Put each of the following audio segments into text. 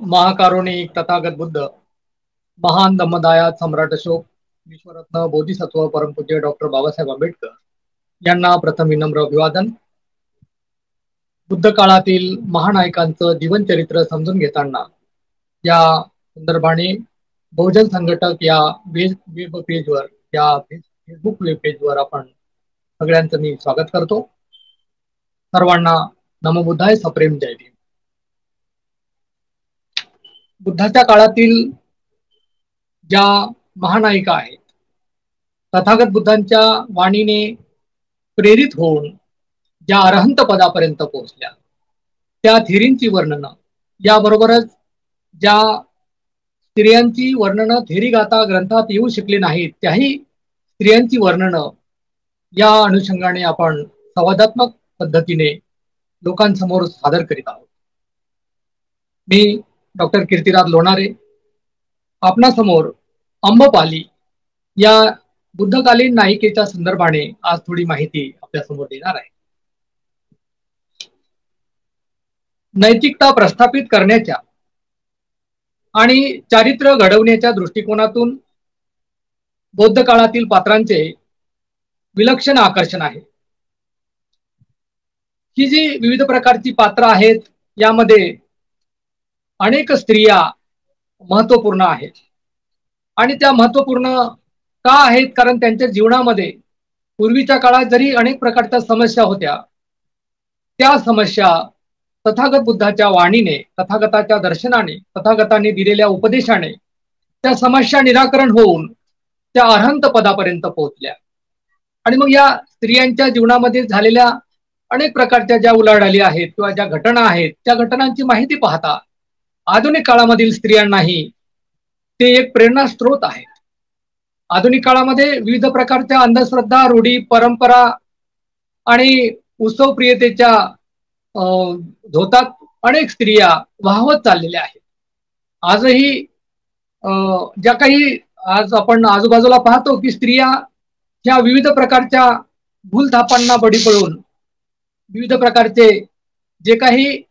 महाकारुणिक तथागत बुद्ध, महान धम्मदायात सम्राट अशोक, विश्वरत्न बोधिसत्व परमपूज्य डॉक्टर बाबासाहेब आंबेडकर यांना प्रथम विनम्र अभिवादन. बुद्ध काळातील महानायकांचं जीवनचरित्र समजून घेताना या संदर्भाने बहुजन संघटक या वेब पेजवर, या फेसबुक वेब पेजवर आपण सगळ्यांचं मी स्वागत करतो. सर्वांना नमो बुद्धाय, सप्रेम जय भीम. बुद्धाच्या काळातील ज्या महानायिका आहेत, तथागत बुद्धांच्या वाणीने प्रेरित होऊन ज्या अरहंत पदापर्यंत पोहोचल्या, त्या थेरींची वर्णनं, याबरोबरच ज्या स्त्रियांची वर्णनं थेरी गाथा ग्रंथात येऊ शकली नाहीत, त्याही स्त्रियांची वर्णनं या अनुषंगाने आपण संवादात्मक पद्धतीने लोकांसमोर सादर करीत आहोत. मी डॉक्टर कीर्तिराज लोणारे आपणासमोर अंबपाली या बुद्धकालीन नायिकेच्या संदर्भाने आज थोडी माहिती आपल्यासमोर देणार आहे. नैतिकता प्रस्थापित करण्याच्या आणि चारित्र्य घडवण्याच्या दृष्टिकोनातून बौद्ध काळातील पात्रांचे विलक्षण आकर्षण आहे. ही जी विविध प्रकारची पात्र आहेत, यामध्ये अनेक स्त्रिया महत्वपूर्ण आहेत. आणि त्या महत्वपूर्ण का आहेत? कारण त्यांच्या जीवनामध्ये पूर्वीच्या काळात जरी अनेक प्रकारच्या समस्या होत्या, त्या समस्या तथागत बुद्धाच्या वाणीने, तथागताच्या दर्शनाने, तथागताने दिलेल्या उपदेशाने त्या समस्या निराकरण होऊन त्या अरहंत पदापर्यंत पोहोचल्या. आणि मग या स्त्रियांच्या जीवनामध्ये झालेल्या अनेक प्रकारच्या ज्या उलाढाली आहेत किंवा ज्या घटना आहेत, त्या घटनांची माहिती पाहता आधुनिक काळामधील स्त्रियांनाही ते एक प्रेरणा स्रोत आहे. आधुनिक काळामध्ये विविध प्रकारच्या अंधश्रद्धा, रूढी, परंपरा आणि उत्सव प्रियतेच्या धोतात अनेक स्त्रिया वाहवत चाललेल्या आहेत. आजही ज्या काही आज आपण आजूबाजूला पाहतो की स्त्रिया ह्या विविध प्रकारच्या भूलथापांना बळी पडून विविध प्रकारचे जे काही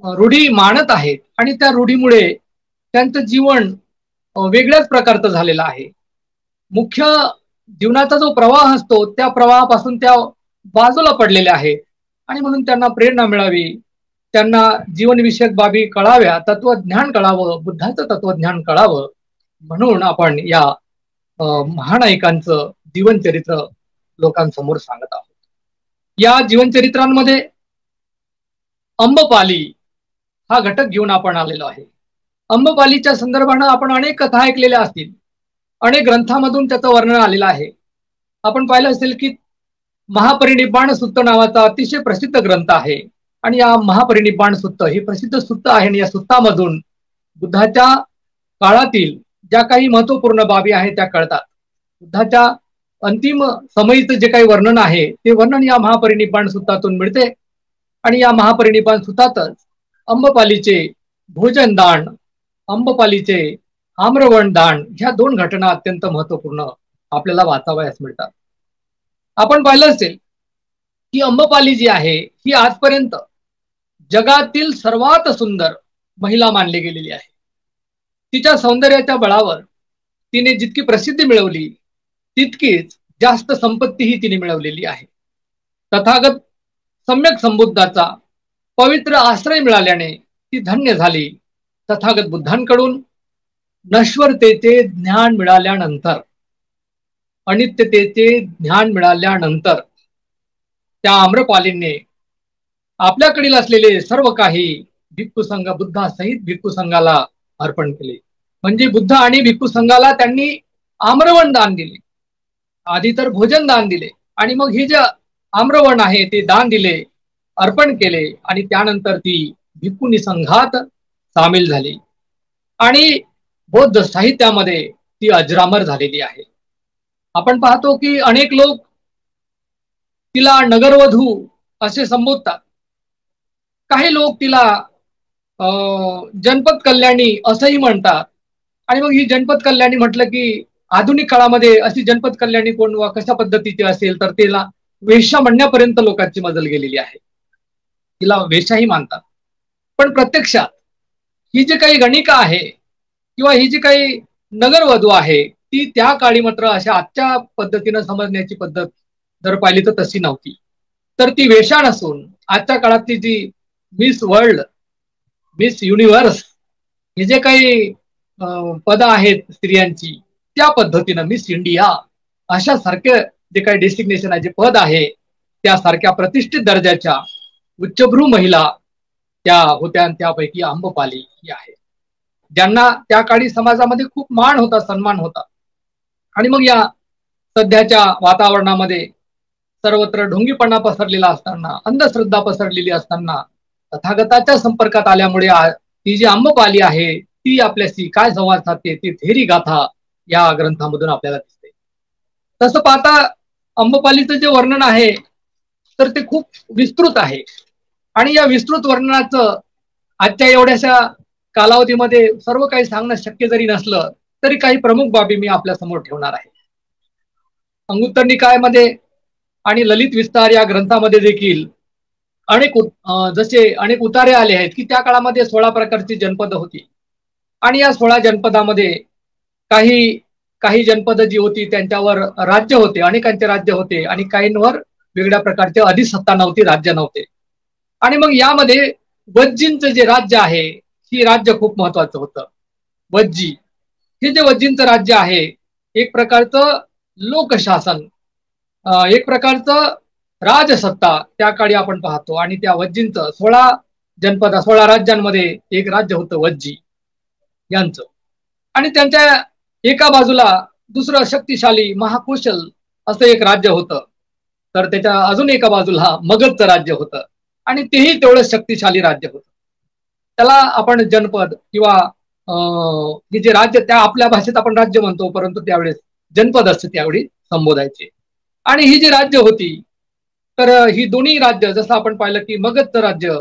रूढी मानत आहेत आणि त्या रूढीमुळे त्यांचं जीवन वेगळ्याच प्रकारचं झालेलं आहे. मुख्य जीवनाचा जो प्रवाह असतो त्या प्रवाहापासून त्या बाजूला पडलेल्या आहेत. आणि म्हणून त्यांना प्रेरणा मिळावी, त्यांना जीवनविषयक बाबी कळाव्या, तत्वज्ञान कळावं, बुद्धाचं तत्वज्ञान कळावं, म्हणून आपण या महानायकांचं जीवनचरित्र लोकांसमोर सांगत आहोत. या जीवनचरित्रांमध्ये अंबपाली हा घटक घेऊन आपण आलेलो आहे. अंबपालीच्या संदर्भानं आपण अनेक कथा ऐकलेल्या असतील, अनेक ग्रंथामधून त्याचं वर्णन आलेलं आहे. आपण पाहिलं असेल की महापरिनिब्बाण सुत्त नावाचा अतिशय प्रसिद्ध ग्रंथ आहे. आणि या महापरिनिब्बाण सुत्त हे प्रसिद्ध सुत्त आहे. आणि या सुत्तामधून बुद्धाच्या काळातील ज्या काही महत्वपूर्ण बाबी आहेत त्या कळतात. बुद्धाच्या अंतिम समयीचं जे काही वर्णन आहे ते वर्णन या महापरिनिब्बाण सुत्तातून मिळते. आणि या महापरिनिब्बाण सुत्तातच अंबपालीचे भोजन दान, अंबपालीचे आम्रवण दान, ह्या दोन घटना अत्यंत महत्वपूर्ण आपल्याला वाचावयास मिळतात. आपण पाहिलं असेल की अंबपाली जी आहे ही आजपर्यंत जगातील सर्वात सुंदर महिला मानली गेलेली आहे. तिच्या सौंदर्याच्या बळावर तिने जितकी प्रसिद्धी मिळवली तितकीच जास्त संपत्तीही तिने मिळवलेली आहे. तथागत सम्यक संबुद्धाचा पवित्र आश्रय मिळाल्याने ती धन्य झाली. तथागत बुद्धांकडून नश्वरतेचे ज्ञान मिळाल्यानंतर, अनित्यतेचे ज्ञान मिळाल्यानंतर त्या आम्रपालीने आपल्याकडील असलेले सर्व काही भिक्खू संघ, बुद्धासहित भिक्खू संघाला अर्पण केले. म्हणजे बुद्ध आणि भिक्खू संघाला त्यांनी आम्रवण दान दिले. आधी तर भोजन दान दिले आणि मग हे जे आम्रवण आहे ते दान दिले, अर्पण केले. आणि त्यानंतर ती भिक्खुनी संघात सामील झाली आणि बौद्ध साहित्यामध्ये ती अजरामर झालेली आहे. आपण पाहतो की अनेक लोक तिला नगरवधू असे संबोधतात. काही लोक तिला जनपद कल्याणी असंही म्हणतात. आणि मग ही जनपद कल्याणी म्हटलं की आधुनिक काळामध्ये अशी जनपद कल्याणी कोण वा कशा पद्धतीची असेल तर तिला वेश्या म्हणण्यापर्यंत लोकांची मजल गेलेली आहे. तिला वेश्याही मानतात. पण प्रत्यक्षात ही जी काही गणिका आहे किंवा ही जी काही नगरवधू आहे ती त्या काळी मात्र अशा आजच्या पद्धतीनं समजण्याची पद्धत जर पाहिली तर तशी नव्हती. तर ती वेशा नसून आजच्या काळातली जी मिस वर्ल्ड, मिस युनिव्हर्स हे जे काही पद आहेत स्त्रियांची त्या पद्धतीनं मिस इंडिया अशा सारखे जे काही डेसिग्नेशन आहे, जे पद आहे त्यासारख्या प्रतिष्ठित दर्जाच्या उच्चभ्रू महिला त्या होत्या. आणि त्यापैकी आम्रपाली ही आहे, ज्यांना त्या काळी समाजामध्ये खूप मान होता, सन्मान होता. आणि मग या सध्याच्या वातावरणामध्ये सर्वत्र ढोंगीपणा पसरलेला असताना, अंधश्रद्धा पसरलेली असताना तथागताच्या संपर्कात आल्यामुळे ती जी आम्रपाली आहे ती आपल्याशी काय संवाद साधते ती थेरी गाथा या ग्रंथामधून आपल्याला दिसते. तसं पाहता आम्रपालीचं जे वर्णन आहे तर ते खूप विस्तृत आहे. आणि या विस्तृत वर्णनाचं आजच्या एवढ्याशा कालावधीमध्ये सर्व काही सांगणं शक्य जरी नसलं तरी काही प्रमुख बाबी मी आपल्या समोर ठेवणार आहे. अंगुत्तर निकायामध्ये आणि ललित विस्तार या ग्रंथामध्ये देखील जसे अनेक उतारे आले आहेत की त्या काळामध्ये 16 प्रकारची जनपद होती. आणि या 16 जनपदामध्ये काही जनपद जी होती त्यांच्यावर राज्य होते, अनेकांचे राज्य होते आणि काहींवर वेगळ्या प्रकारचे अधिसत्ता नव्हती, राज्य नव्हते. आणि मग यामध्ये वज्जींचं जे राज्य आहे ही राज्य खूप महत्वाचं होतं. वज्जी हे जे वज्जींचं राज्य आहे एक प्रकारचं लोकशासन, एक प्रकारचं राजसत्ता त्या काळी आपण पाहतो. आणि त्या वज्जींचं 16 राज्यांमध्ये एक राज्य होतं वज्जी यांचं. आणि त्यांच्या एका बाजूला दुसरं शक्तिशाली महाकुशल असं एक राज्य होतं, तर त्याच्या अजून एका बाजूला मगधचं राज्य होतं आणि तेही तेवढं शक्तिशाली राज्य होतं. त्याला आपण जनपद किंवा हे जे राज्य त्या आपल्या भाषेत आपण राज्य म्हणतो, परंतु त्यावेळेस जनपद असते त्यावेळी संबोधायचे. आणि ही जी राज्य होती तर ही दोन्ही राज्य जसं आपण पाहिलं की मगधचं राज्य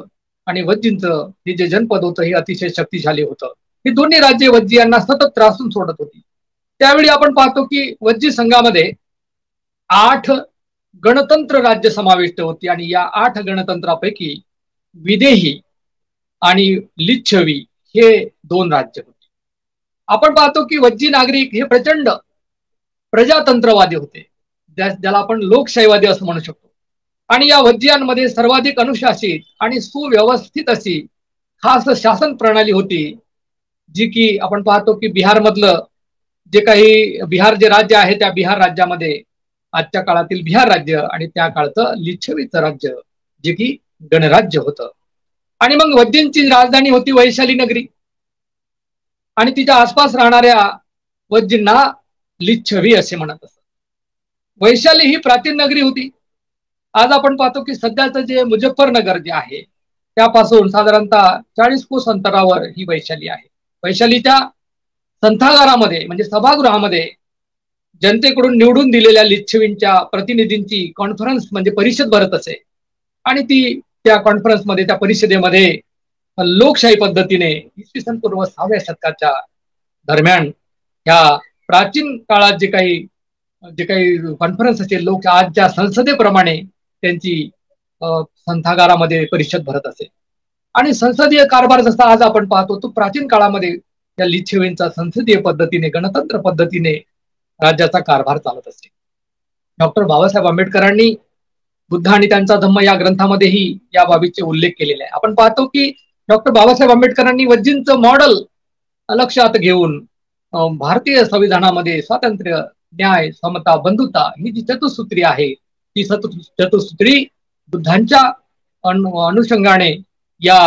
आणि वज्जींचं हे जे जनपद होतं हे अतिशय शक्तिशाली होतं. ही दोन्ही राज्ये वज्जी यांना सतत त्रासून सोडत होती. त्यावेळी आपण पाहतो की वज्जी संघामध्ये 8 गणतंत्र राज्य समाविष्ट होती आणि या 8 गणतंत्रापैकी विदेही आणि लिच्छवी हे 2 राज्य होते. आपण पाहतो की वज्जी नागरिक हे प्रचंड प्रजातंत्रवादी होते, ज्याला आपण लोकशाहीवादी असं म्हणू शकतो. आणि या वज्जियांमध्ये सर्वाधिक अनुशासित आणि सुव्यवस्थित अशी खास शासन प्रणाली होती, जी की आपण पाहतो की बिहारमधलं बिहार जे राज्य आहे त्या बिहार राज्यामध्ये आजच्या काळातील बिहार राज्य आणि त्या काळचं लिच्छवीचं राज्य जे की गणराज्य होतं. आणि मग वज्जींची राजधानी होती वैशाली नगरी आणि तिच्या आसपास राहणाऱ्या वज्जींना लिच्छवी असे म्हणत असत. वैशाली ही प्राचीन नगरी होती. आज आपण पाहतो की सध्याचं जे मुझफ्फरनगर जे आहे त्यापासून साधारणतः 40 कोस अंतरावर ही वैशाली आहे. वैशालीच्या संथागारामध्ये म्हणजे सभागृहामध्ये जनतेकडून निवडून दिलेल्या लिच्छवींच्या प्रतिनिधींची कॉन्फरन्स म्हणजे परिषद भरत असे. आणि त्या कॉन्फरन्समध्ये त्या परिषदेमध्ये लोकशाही पद्धतीने इसवी सन पूर्व 6व्या शतकाच्या दरम्यान ह्या प्राचीन काळात जे काही कॉन्फरन्स असेल लोक आजच्या संसदेप्रमाणे त्यांची संथागारामध्ये परिषद भरत असे. आणि संसदीय कारभार जसा आज आपण पाहतो तो प्राचीन काळामध्ये या लिच्छवींचा संसदीय पद्धतीने गणतंत्र पद्धतीने राज्याचा कारभार चालत असे. डॉक्टर बाबासाहेब आंबेडकरांनी बुद्ध आणि त्यांचा धम्म या ग्रंथामध्येही या बाबीचे उल्लेख केलेले आहे. आपण पाहतो की डॉक्टर बाबासाहेब आंबेडकरांनी वज्जींचं मॉडेल लक्षात घेऊन भारतीय संविधानामध्ये स्वातंत्र्य, न्याय, समता, बंधुता ही जी चतुसूत्री आहे ती चतुसूत्री बुद्धांच्या अनुषंगाने या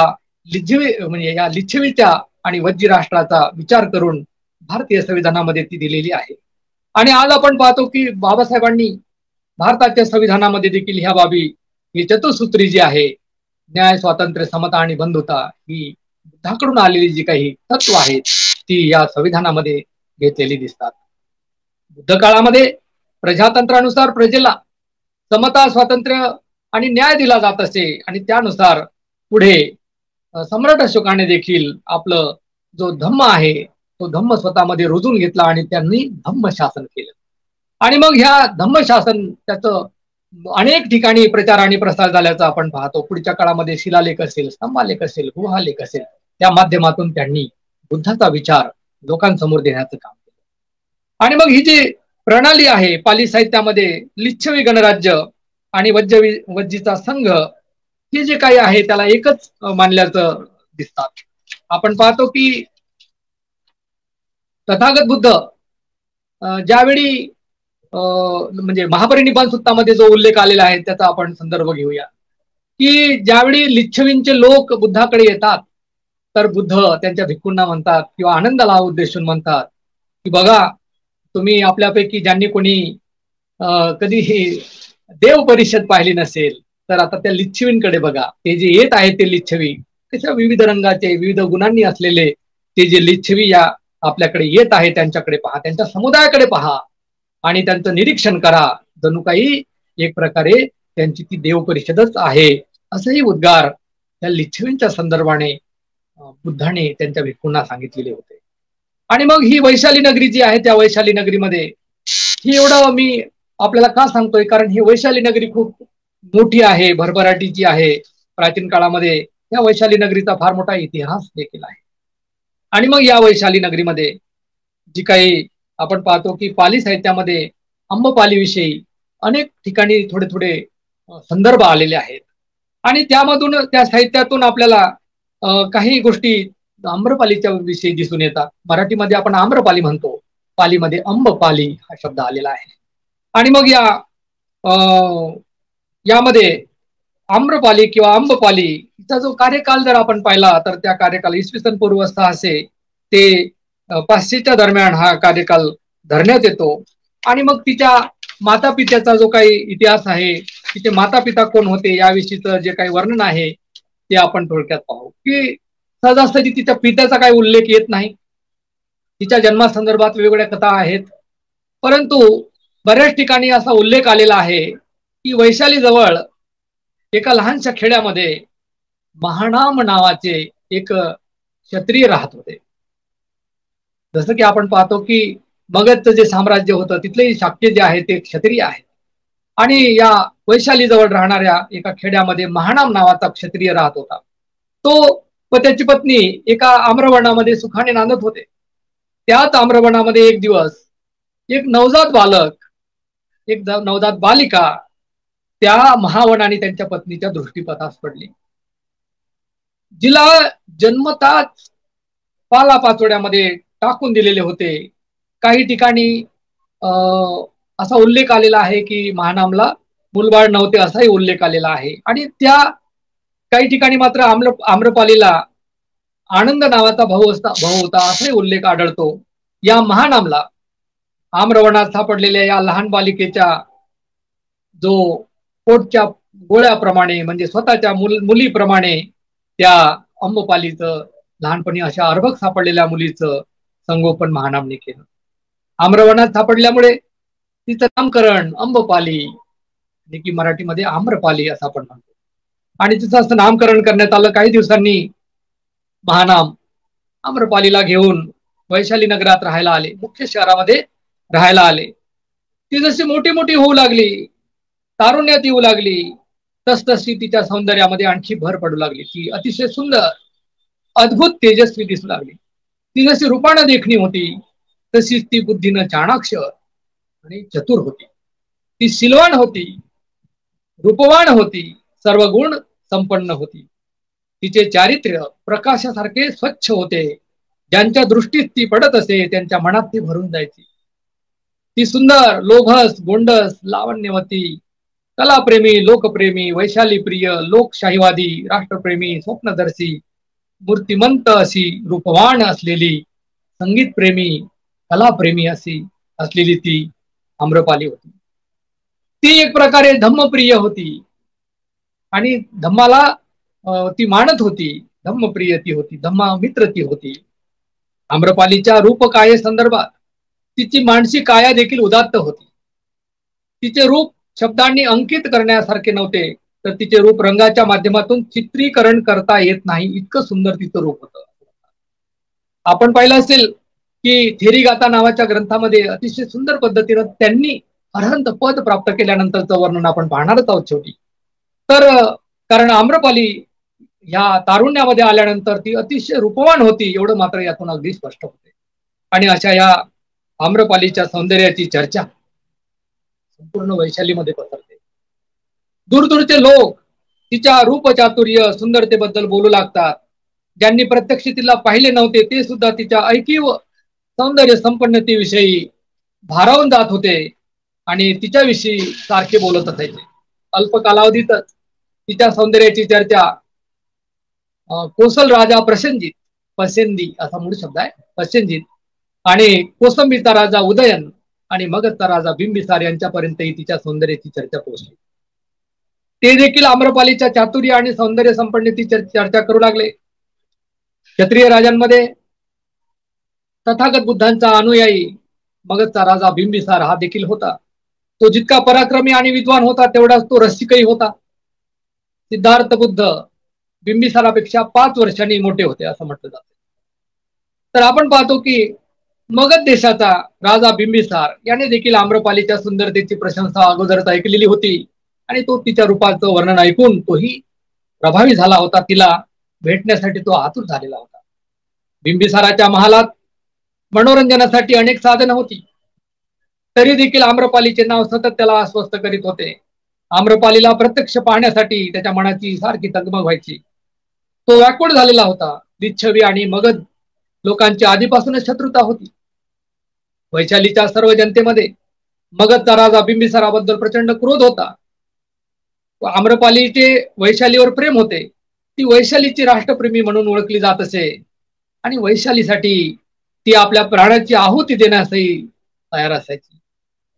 लिच्छवीच्या आणि वज्जी राष्ट्राचा विचार करून भारतीय संविधानामध्ये ती दिलेली आहे. आणि आज आपण पाहतो की बाबासाहेबांनी भारताच्या संविधानामध्ये देखील ह्या बाबी ही चतुसूत्री जी आहे न्याय, स्वातंत्र्य, समता आणि बंधुता ही बुद्धाकडून आलेली जी काही तत्व आहेत ती या संविधानामध्ये घेतलेली दिसतात. बुद्ध काळामध्ये प्रजातंत्रानुसार प्रजेला समता, स्वातंत्र्य आणि न्याय दिला जात असे आणि त्यानुसार पुढे सम्राट अशोकाने देखील आपलं जो धम्म आहे तो धम्म स्वतःमध्ये रुजून घेतला आणि त्यांनी धम्म शासन केलं. आणि मग ह्या धम्म शासन त्याचं अनेक ठिकाणी प्रचार आणि प्रसार झाल्याचं आपण पाहतो. पुढच्या काळामध्ये शिलालेख असेल, स्तंभालेख असेल, गुहालेख असेल त्या माध्यमातून त्यांनी बुद्धाचा विचार लोकांसमोर देण्याचं काम केलं। आणि मग ही जी प्रणाली आहे पाली साहित्यामध्ये लिच्छवी गणराज्य आणि वज्जीचा संघ हे जे काही आहे त्याला एकच मानल्याचं दिसतात। आपण पाहतो की तथागत बुद्ध ज्यावेळी म्हणजे महापरिनिब्बाण सूत्रामध्ये जो उल्लेख आलेला आहे त्याचा आपण संदर्भ घेऊया की ज्यावेळी लिच्छवींचे लोक बुद्धाकडे येतात तर बुद्ध त्यांच्या भिक्खूंना म्हणतात किंवा आनंदाला उद्देशून म्हणतात की बघा तुम्ही आपल्यापैकी ज्यांनी कोणी कधी देव परिषद पाहिली नसेल तर आता त्या लिच्छवींकडे बघा। ते जे येत आहेत ते लिच्छवी कशा विविध रंगाचे विविध गुणांनी असलेले ते जे लिच्छवी या आपल्याकडे येत आहे त्यांच्याकडे पहा, त्यांच्या समुदायाकडे पहा आणि त्यांचं निरीक्षण करा, जणू काही एक प्रकारे त्यांची ती देव परिषदच आहे असंही उद्गार त्या लिच्छवींच्या संदर्भाने बुद्धाने त्यांच्या भिक्खूंना सांगितलेले होते। आणि मग ही वैशाली नगरी जी आहे त्या वैशाली नगरीमध्ये ही एवढं मी आपल्याला का सांगतोय कारण ही वैशाली नगरी खूप मोठी आहे, भरभराटीची आहे। प्राचीन काळामध्ये या वैशाली नगरीचा फार मोठा इतिहास देखील आहे। आणि मग या वैशाली नगरीमध्ये जी काही आपण पाहतो की पाली साहित्यामध्ये अंबपाली विषयी अनेक ठिकाणी थोडे थोडे संदर्भ आलेले आहेत आणि त्यामधून त्या साहित्यातून आपल्याला काही गोष्टी आम्रपालीच्या विषयी दिसून येतात। मराठीमध्ये आपण आम्रपाली म्हणतो, पालीमध्ये अंबपाली हा शब्द आलेला आहे। आणि मग यामध्ये आम्रपाली किंवा अंबपालीचा जो कार्यकाल जर आपण पाहिला तर त्या कार्यकाल इसवी सन पूर्व 600 ते 500च्या दरम्यान हा कार्यकाल धरण्यात येतो। आणि मग तिच्या माता पित्याचा जो काही इतिहास आहे, तिचे माता पिता कोण होते याविषयीचं जे काही वर्णन आहे ते आपण थोडक्यात पाहू की सहजासहजी तिच्या पित्याचा काही उल्लेख येत नाही। तिच्या जन्मासंदर्भात वेगवेगळ्या कथा आहेत, परंतु बऱ्याच ठिकाणी असा उल्लेख आलेला आहे की वैशाली जवळ एका लहानशा खेड्यामध्ये महानाम नावाचे एक क्षत्रिय राहत होते। जसं की आपण पाहतो की मगधचं जे साम्राज्य होतं तिथले शाक्य जे आहे ते क्षत्रिय आहेत आणि या वैशाली जवळ राहणाऱ्या एका खेड्यामध्ये महानाम नावाचा क्षत्रिय राहत होता। तो व त्याची पत्नी एका आम्रवनामध्ये सुखाने नांदत होते। त्याच आम्रवनामध्ये एक दिवस एक नवजात बालक, एक नवजात बालिका त्या महावन आणि त्यांच्या पत्नीच्या दृष्टीपथास पडली, जिला जन्मताच पालापाचोड्यामध्ये टाकून दिलेले होते। काही ठिकाणी असा उल्लेख आलेला आहे की महानामला मुलबाळ नव्हते असाही उल्लेख आलेला आहे। आणि त्या काही ठिकाणी मात्र आम्रपालीला आनंद नावाचा भाऊ होता असाही उल्लेख आढळतो। या महानामला आम्रवनात सापडलेल्या या लहान बालिकेच्या जो पोटच्या गोळ्याप्रमाणे म्हणजे स्वतःच्या मुलीप्रमाणे त्या अंबपालीचं लहानपणी अशा अर्भक सापडलेल्या मुलीचं संगोपन महानामने केलं। आम्रवनात सापडल्यामुळे तिचं नामकरण अंबपाली की मराठीमध्ये आम्रपाली असं आपण म्हणतो आणि तिचं असं नामकरण करण्यात आलं। काही दिवसांनी महानाम आम्रपालीला घेऊन वैशाली नगरात राहायला आले, मुख्य शहरामध्ये राहायला आले। ती जशी मोठी मोठी होऊ लागली, तारुण्यात येऊ लागली, तसतशी तिच्या सौंदर्यामध्ये आणखी भर पडू लागली। ती अतिशय सुंदर, अद्भुत, तेजस्वी दिसू लागली। ती जशी रूपानं देखणी होती तशीच ती बुद्धीनं चाणाक्ष आणि चतुर होती। ती शीलवान होती, रूपवान होती, सर्व गुण संपन्न होती। तिचे चारित्र्य प्रकाशासारखे स्वच्छ होते, ज्यांच्या दृष्टीत ती पडत असे त्यांच्या मनात ती भरून जायची। ती सुंदर, लोभस, गोंडस, लावण्यवती, कलाप्रेमी, लोकप्रेमी, वैशाली प्रिय, लोकशाहीवादी, राष्ट्रप्रेमी, स्वप्नदर्शी, मूर्तिमंत अशी रूपवान असलेली, संगीतप्रेमी, कलाप्रेमी अशी असलेली ती आम्रपाली होती। ती एक प्रकारे धम्मप्रिय होती आणि धम्माला ती मानत होती, धम्मप्रिय ती होती, धम्मा मित्र ती होती। आम्रपालीच्या रूपकाये संदर्भात तिची मानसिक काया देखील उदात्त होती। तिचे रूप शब्दांनी अंकित करण्यासारखे नव्हते, तर तिचे रूप रंगाच्या माध्यमातून चित्रीकरण करता येत नाही, इतकं सुंदर तिचं रूप होतं। आपण पाहिलं असेल की थेरीगाथा नावाच्या ग्रंथामध्ये अतिशय सुंदर पद्धतीनं त्यांनी अरहंत पद प्राप्त केल्यानंतरचं वर्णन आपण पाहणारच आहोत शेवटी। तर कारण आम्रपाली ह्या तारुण्यामध्ये आल्यानंतर ती अतिशय रूपवान होती एवढं मात्र यातून अगदी स्पष्ट होते. आणि अशा या आम्रपालीच्या सौंदर्याची चर्चा संपूर्ण वैशालीमध्ये पसरते. दूरदूरचे लोक तिच्या रूप चातुर्य सुंदरतेबद्दल बोलू लागतात. ज्यांनी प्रत्यक्ष तिला पाहिले नव्हते ते सुद्धा तिच्या ऐकीव सौंदर्य संपन्नतेविषयी भारावून जात होते आणि तिच्याविषयी सारखे बोलत असायचे. अल्प कालावधीतच तिच्या सौंदर्याची चर्चा कोसल राजा पसेंदी असा मूळ शब्द आहे, पसेंजित आणि कोसंबीचा राजा उदयन आणि मगधचा राजा बिंबिसार यांच्यापर्यंतही तिच्या सौंदर्याची चर्चा पोहोचली. ते देखील आम्रपालीच्या चातुर्य आणि सौंदर्य संपन्नतेची चर्चा करू लागले. क्षत्रिय राजांमध्ये तथागत बुद्धांचा अनुयायी मगधचा राजा बिंबिसार हा देखील होता. तो जितका पराक्रमी आणि विद्वान होता तेवढाच तो रसिकही होता. सिद्धार्थ बुद्ध बिंबिसारापेक्षा 5 वर्षांनी मोठे होते असं म्हटलं जातं. तर आपण पाहतो की मगध देशाचा राजा बिंबिसार याने देखील आम्रपालीच्या सुंदरतेची प्रशंसा अगोदरच ऐकलेली होती आणि तो तिच्या रूपाचं वर्णन ऐकून तोही प्रभावी झाला होता. तिला भेटण्यासाठी तो आतुर झालेला होता. बिंबिसाराच्या महालात मनोरंजनासाठी अनेक साधनं होती, तरी देखील आम्रपालीचे नाव सतत त्याला अस्वस्थ करीत होते. आम्रपालीला प्रत्यक्ष पाहण्यासाठी त्याच्या मनाची सारखी तगमग व्हायची. तो व्याकुळ झालेला होता. लिच्छवी आणि मगध लोकांची आधीपासूनच शत्रुता होती. वैशालीच्या सर्व जनतेमध्ये मगधचा राजा बिंबिसाराबद्दल प्रचंड क्रोध होता. आम्रपालीचे वैशालीवर प्रेम होते. ती वैशालीची राष्ट्रप्रेमी म्हणून ओळखली जात असे आणि वैशालीसाठी ती आपल्या प्राणाची आहुती देण्यासही तयार असायची.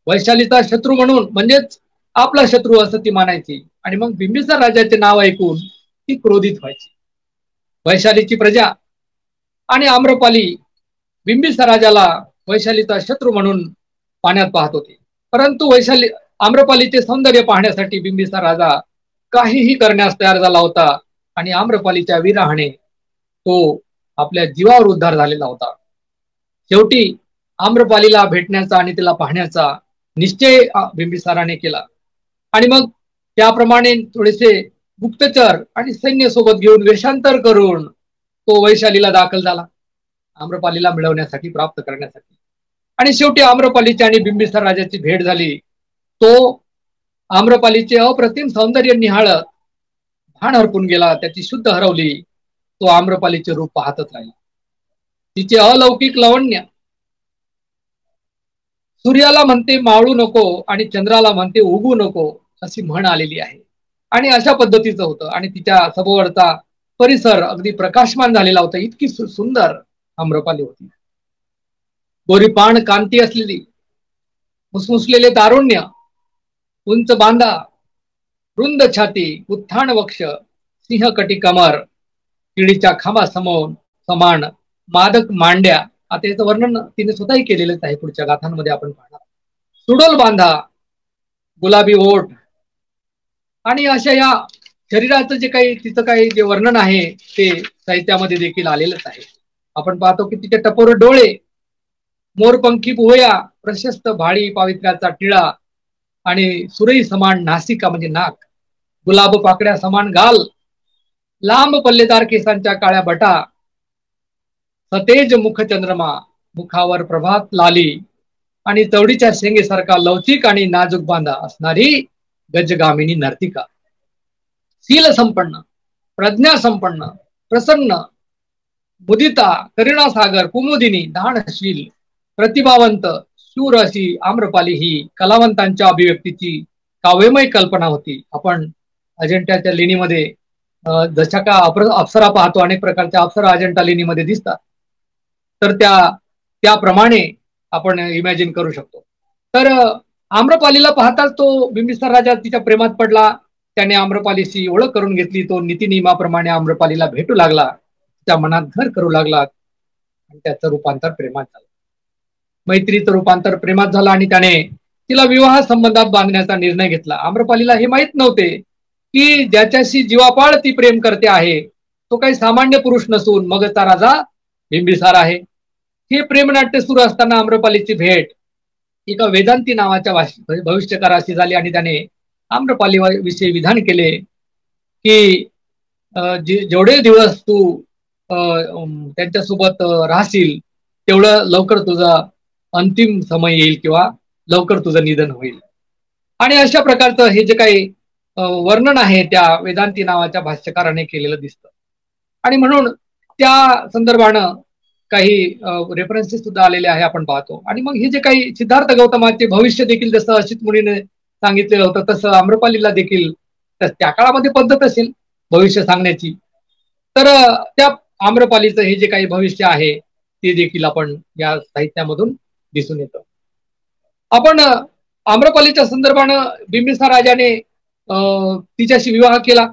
वैशालीचा शत्रू म्हणून म्हणजेच आपला शत्रू असं ती मानायची आणि मग बिंबिसार राजाचे नाव ऐकून ती क्रोधित व्हायची. वैशालीची प्रजा आणि आम्रपाली बिंबिसार राजाला वैशालीचा शत्रू म्हणून पाण्यात पाहत होते. परंतु आम्रपालीचे सौंदर्य पाहण्यासाठी बिंबिसार राजा काहीही करण्यास तयार झाला होता आणि आम्रपालीच्या विरहाने तो आपल्या जीवावर उद्धार झालेला होता. शेवटी आम्रपालीला भेटण्याचा आणि तिला पाहण्याचा निश्चय बिंबिसाराने केला आणि मग त्याप्रमाणे थोडेसे गुप्तचर आणि सैन्य सोबत घेऊन वेषांतर करून तो वैशालीला दाखल झाला आम्रपालीला मिळवण्यासाठी, प्राप्त करण्यासाठी. आणि शेवटी आम्रपालीची आणि बिंबिसार राजाची भेट झाली. तो आम्रपालीचे अप्रतिम सौंदर्य निहाळत भान हरपून गेला, त्याची शुद्ध हरवली. तो आम्रपालीचे रूप पाहतच राहिला. तिचे अलौकिक लावण्य सूर्याला म्हणते मावळू नको आणि चंद्राला म्हणते उगू नको अशी म्हण आलेली आहे आणि अशा पद्धतीचं होतं. आणि तिच्या सभोवरचा परिसर अगदी प्रकाशमान झालेला होता. इतकी सुंदर आम्रपाली होती. गोरीपाण कांती असलेली, मुसमुसलेले तारुण्य, उंच बांधा, रुंद छाती, उत्थान वक्ष, सिंहकटी कमर, किडीच्या खांबा समान मादक मांड्या. आता याचं वर्णन तिने स्वतःही केलेलंच आहे, पुढच्या गाथांमध्ये आपण पाहणार. सुडोल बांधा, गुलाबी ओठ आणि अशा या शरीराचं जे काही तिचं काही जे वर्णन आहे ते साहित्यामध्ये देखील आलेलंच आहे. आपण पाहतो की तिचे टपोर डोळे, मोरपंखी भुवया, प्रशस्त भाळी पावित्र्याचा टिळा आणि सुरई समान नासिका म्हणजे नाक, गुलाब पाकड्या समान गाल, लांब पल्लेदार केसांच्या काळ्या बटा, सतेज मुख चंद्रमा, मुखावर प्रभात लाली आणि चवडीच्या शेंगेसारखा लवचिक आणि नाजूक बांधा असणारी गजगामिनी नर्तिका. शील संपन्न, प्रज्ञा संपन्न, प्रसन्न, मुदिता, करुणा सागर, कुमुदिनी, दानशील, प्रतिभावंत, शूर अशी आम्रपाली ही कलावंतांच्या अभिव्यक्तीची काव्यमय कल्पना होती. आपण अजिंठ्याच्या लेणीमध्ये जशा का अप्सरा पाहतो, अनेक प्रकारच्या अप्सरा अजिंठा लेणीमध्ये दिसतात, तर त्याप्रमाणे आपण इमॅजिन करू शकतो. तर आम्रपालीला पाहताच तो बिंबिसार राजा तिच्या प्रेमात पडला. त्याने आम्रपालीशी ओळख करून घेतली. तो नीतिनियमाप्रमाणे आम्रपालीला भेटू लागला, त्या मनात घर करू लागला आणि त्याचं रूपांतर प्रेमात झालं. मैत्रीचं रूपांतर प्रेमात झालं आणि त्याने तिला विवाह संबंधात बांधण्याचा निर्णय घेतला. आम्रपालीला हे माहित नव्हते की ज्याच्याशी जीवापाड ती प्रेम करते आहे तो काही सामान्य पुरुष नसून मगधचा राजा बिंबिसार आहे. हे प्रेमनाट्य सुरू असताना आम्रपालीची भेट एका वेदांती नावाच्या भविष्यकाराशी झाली आणि त्याने आम्रपाली विषयी विधान केले की जेवढे दिवस तू त्यांच्यासोबत राहशील तेवढं लवकर तुझा अंतिम समय येईल किंवा लवकर तुझं निधन होईल. आणि अशा प्रकारचं हे जे काही वर्णन आहे त्या वेदांती नावाच्या भाष्यकाराने केलेलं दिसतं. आणि म्हणून त्या संदर्भानं काही रेफरन्सेस सुद्धा आलेले आहे आपण पाहतो. आणि मग हे जे काही सिद्धार्थ गौतमाचे भविष्य देखील जसं अशित मुनीने सांगितलेलं होतं तसं आम्रपालीला देखील त्या काळामध्ये पद्धत असेल भविष्य सांगण्याची. तर त्या आम्रपालीचं हे जे काही भविष्य आहे ते देखील आपण या साहित्यामधून दिसून येतं. आपण आम्रपालीच्या संदर्भानं बिंबिसार राजाने तिच्याशी विवाह केला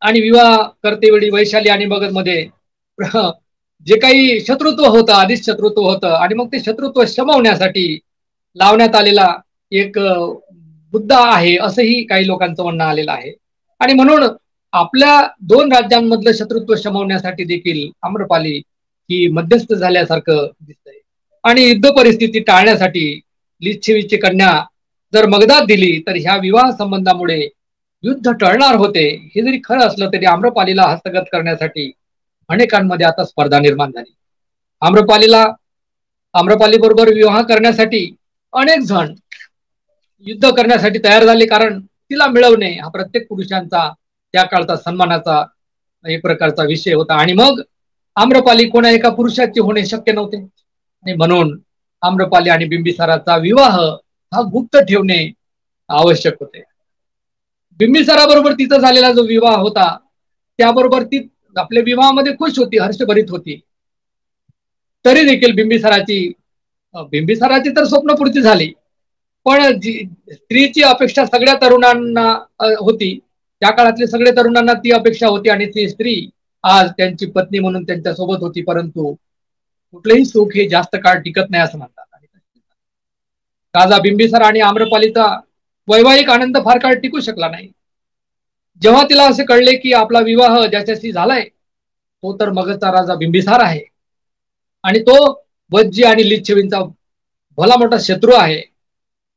आणि विवाह करतेवेळी वैशाली आणि मगधमध्ये जे काही शत्रुत्व होतं आधीच शत्रुत्व होतं आणि मग ते शत्रुत्व शमवण्यासाठी लावण्यात आलेला एक मुद्दा आहे असंही काही लोकांचं म्हणणं आलेलं आहे. आणि म्हणून आपल्या दोन राज्यांमधलं शत्रुत्व शमवण्यासाठी देखील आम्रपाली ही मध्यस्थ झाल्यासारखं दिसतंय. आणि युद्ध परिस्थिती टाळण्यासाठी लिच्छवीची कन्या जर मगधात दिली तर ह्या विवाह संबंधामुळे युद्ध टळणार होते. हे जरी खरं असलं तरी आम्रपालीला हस्तगत करण्यासाठी अनेकांमध्ये आता स्पर्धा निर्माण झाली. आम्रपाली बरोबर विवाह करण्यासाठी अनेक जण युद्ध करण्यासाठी तयार झाले, कारण तिला मिळवणे हा प्रत्येक पुरुषांचा त्या काळचा सन्मानाचा एक प्रकारचा विषय होता. आणि मग आम्रपाली कोणा एका पुरुषाची होणे शक्य नव्हते आणि म्हणून आम्रपाली आणि बिंबिसाराचा विवाह हा गुप्त ठेवणे आवश्यक होते. बिंबिसाराबरोबर तिचा झालेला जो विवाह होता त्याबरोबर ती आपल्या विवाहामध्ये खुश होती, हर्षभरीत होती. तरी देखील बिंबिसाराची तर स्वप्नपूर्ती झाली, पण स्त्रीची अपेक्षा सगळ्या तरुणांना होती. त्या काळातल्या सगळ्या तरुणांना ती अपेक्षा होती आणि ती स्त्री आज त्यांची पत्नी म्हणून त्यांच्या सोबत होती. परंतु कुठलंही सुख हे जास्त काळ टिकत नाही असं म्हणतात. राजा बिंबिसार आणि आम्रपालीचा वैवाहिक आनंद फार काळ टिकू शकला नाही. जेव्हा तिला असे कळले की आपला विवाह ज्याच्याशी झालाय तो तर मगधचा राजा बिंबिसार आहे आणि तो वज्जी आणि लिच्छवींचा भला मोठा शत्रू आहे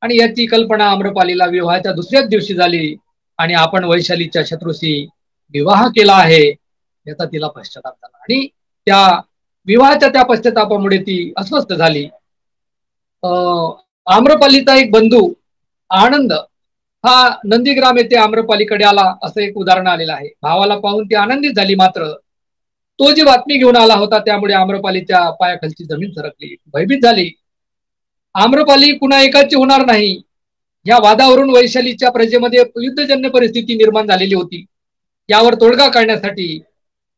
आणि याची कल्पना आम्रपालीला विवाहाच्या दुसऱ्याच दिवशी झाली आणि आपण वैशालीच्या शत्रूशी विवाह केला आहे याचा तिला पश्चाताप झाला आणि त्या विवाहाच्या त्या पश्चातापामुळे ती अस्वस्थ झाली. आम्रपालीचा एक बंधू आनंद हा नंदीग्राम येथे आम्रपालीकडे आला असं एक उदाहरण आलेलं आहे. भावाला पाहून ती आनंदित झाली, मात्र तो जी बातमी घेऊन आला होता त्यामुळे आम्रपालीच्या पायाखालची जमीन सरकली, भयभीत झाली. आम्रपाली कुणा एकाची होणार नाही या वादावरून वैशालीच्या प्रजेमध्ये युद्धजन्य परिस्थिती निर्माण झालेली होती. यावर तोडगा काढण्यासाठी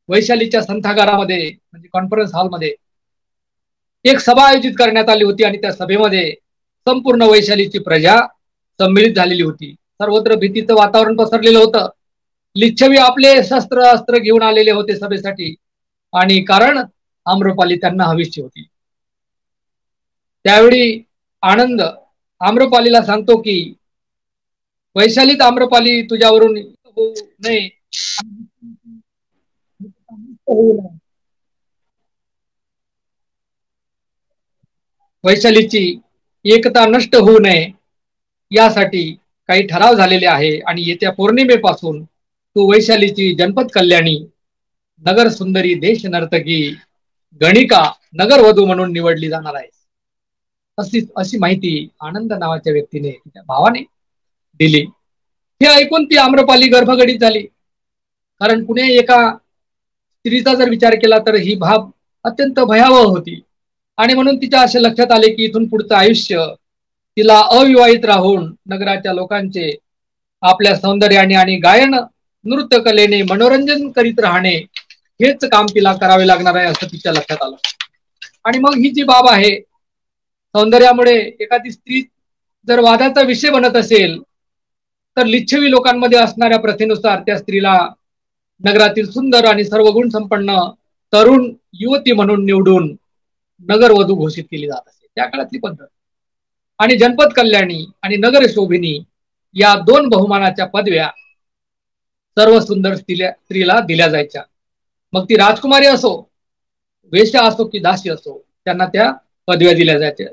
वैशालीच्या संथागारामध्ये म्हणजे कॉन्फरन्स हॉलमध्ये एक सभा आयोजित करण्यात आली होती आणि त्या सभेमध्ये संपूर्ण वैशालीची प्रजा सम्मिलित झालेली होती. सर्वत्र भीतीचं वातावरण पसरलेलं होतं. लिच्छवी आपले शस्त्र अस्त्र घेऊन आलेले होते सभेसाठी आणि कारण आम्रपाली त्यांना हवीशी होती. त्यावेळी आनंद आम्रपालीला सांगतो की वैशालीत आम्रपाली तुझ्यावरून होऊ नये, वैशालीची एकता नष्ट होऊ नये यासाठी काही ठराव झालेले आहे आणि येत्या पौर्णिमेपासून तू वैशालीची जनपद कल्याणी, नगर सुंदरी, देश नर्तकी, गणिका, नगरवधू म्हणून निवडली जाणार आहे अशी माहिती आनंद नावाच्या व्यक्तीने त्या भावाने दिली. हे ऐकून ती आम्रपाली गर्भगडीत झाली, कारण कुणी एका स्त्रीचा जर विचार केला तर ही भाव अत्यंत भयावह होती आणि म्हणून तिच्या असे लक्षात आले की इथून पुढचं आयुष्य तिला अविवाहित राहून नगराच्या लोकांचे आपल्या सौंदर्याने आणि गायन नृत्य कलेने मनोरंजन करीत राहणे हेच काम तिला करावे लागणार आहे असं तिच्या लक्षात आलं. आणि मग ही जी बाब आहे, सौंदर्यामुळे एखादी स्त्री जर वादाचा विषय बनत असेल तर लिच्छवी लोकांमध्ये असणाऱ्या प्रथेनुसार त्या स्त्रीला नगरातील सुंदर आणि सर्व गुण संपन्न तरुण युवती म्हणून निवडून नगरवधू घोषित केली जात असे, त्या काळातली पद्धत. आणि जनपद कल्याणी आणि नगर शोभिनी या दोन बहुमानाच्या पदव्या सर्व सुंदर स्त्रीला दिल्या जायच्या. मग ती राजकुमारी असो, वेश्या असो की दासी असो, त्यांना त्या पदव्या दिल्या जायच्या.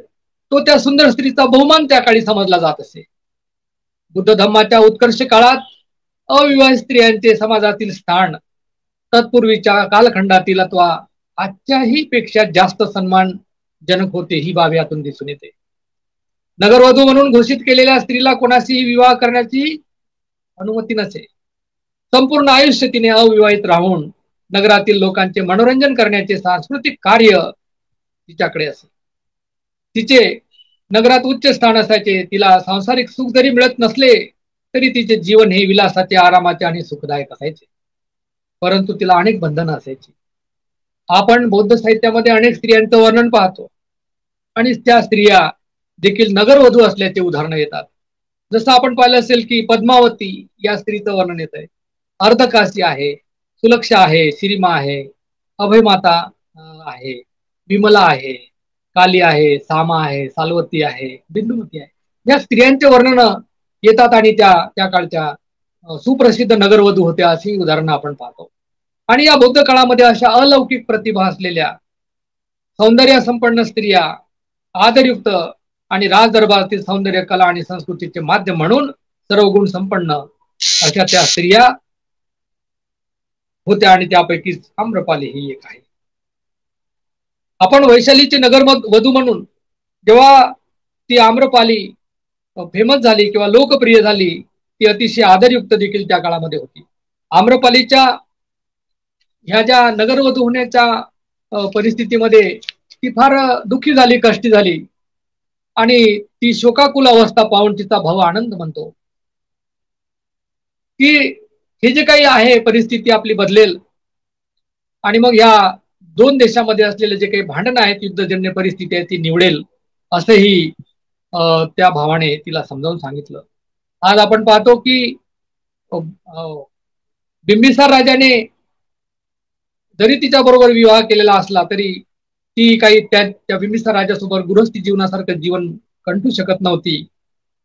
तो त्या सुंदर स्त्रीचा बहुमान त्या काळी समजला जात असे. बुद्ध धम्माच्या उत्कर्ष काळात अविवाहित स्त्रियांचे समाजातील स्थान तत्पूर्वीच्या कालखंडातील अथवा आजच्याही पेक्षा जास्त सन्मानजनक होते, ही बाब यातून दिसून येते. नगरवधू म्हणून घोषित केलेल्या स्त्रीला कोणाशीही विवाह करण्याची अनुमती नसे. संपूर्ण आयुष्य तिने अविवाहित राहून नगरातील लोकांचे मनोरंजन करण्याचे सांस्कृतिक कार्य तिच्याकडे असे. तिचे नगरात उच्च स्थान असायचे. तिला सांसारिक सुख जरी मिळत नसले तरी तिचे जीवन हे विलासाचे, आरामाचे आणि सुखदायक असायचे. परंतु तिला अनेक बंधनं असायची. आपण बौद्ध साहित्यामध्ये अनेक स्त्रियांचं वर्णन पाहतो आणि त्या स्त्रिया देखील नगरवधू असल्याचे उदाहरणं येतात. जसं आपण पाहिलं असेल की पद्मावती या स्त्रीचं वर्णन येत आहे. अर्धकासी आहे, सुलक्षा आहे, श्रीमा आहे, अभयमाता आहे, विमला आहे, काली आहे, सामा आहे, सालवती आहे, बिंदुमती आहे. या स्त्रियांचे वर्णन येतात आणि त्या काळच्या सुप्रसिद्ध नगरवधू होत्या अशी उदाहरणं आपण पाहतो. आणि या बौद्ध काळामध्ये अशा अलौकिक प्रतिभा असलेल्या सौंदर्य संपन्न स्त्रिया, आदरयुक्त आणि राजदरबारातील सौंदर्य, कला आणि संस्कृतीचे माध्यम म्हणून सर्व गुण संपन्न अशा त्या स्त्रिया होत्या आणि त्यापैकी आम्रपाली ही एक आहे. आपण वैशालीची नगर वधू म्हणून जेव्हा ती आम्रपाली फेमस झाली किंवा लोकप्रिय झाली, ती अतिशय आदरयुक्त देखील त्या काळामध्ये होती. आम्रपालीच्या ह्या ज्या नगरवधू होण्याच्या परिस्थितीमध्ये ती फार दुःखी झाली, कष्टी झाली आणि ती शोकाकुल अवस्था पाहून तिचा भाऊ आनंद म्हणतो की हे जे काही आहे परिस्थिती आपली बदलेल आणि मग या दोन देशामध्ये असलेले जे काही भांडण आहेत, युद्धजन्य परिस्थिती आहे ती निवडेल, असंही त्या भावाने तिला समजावून सांगितलं. आज आपण पाहतो की बिंबिसार राजाने जरी तिच्या बरोबर विवाह केलेला असला तरी ती काही त्या बिंबिसार राजासोबत गृहस्थी जीवनासारखं जीवन कंठू शकत नव्हती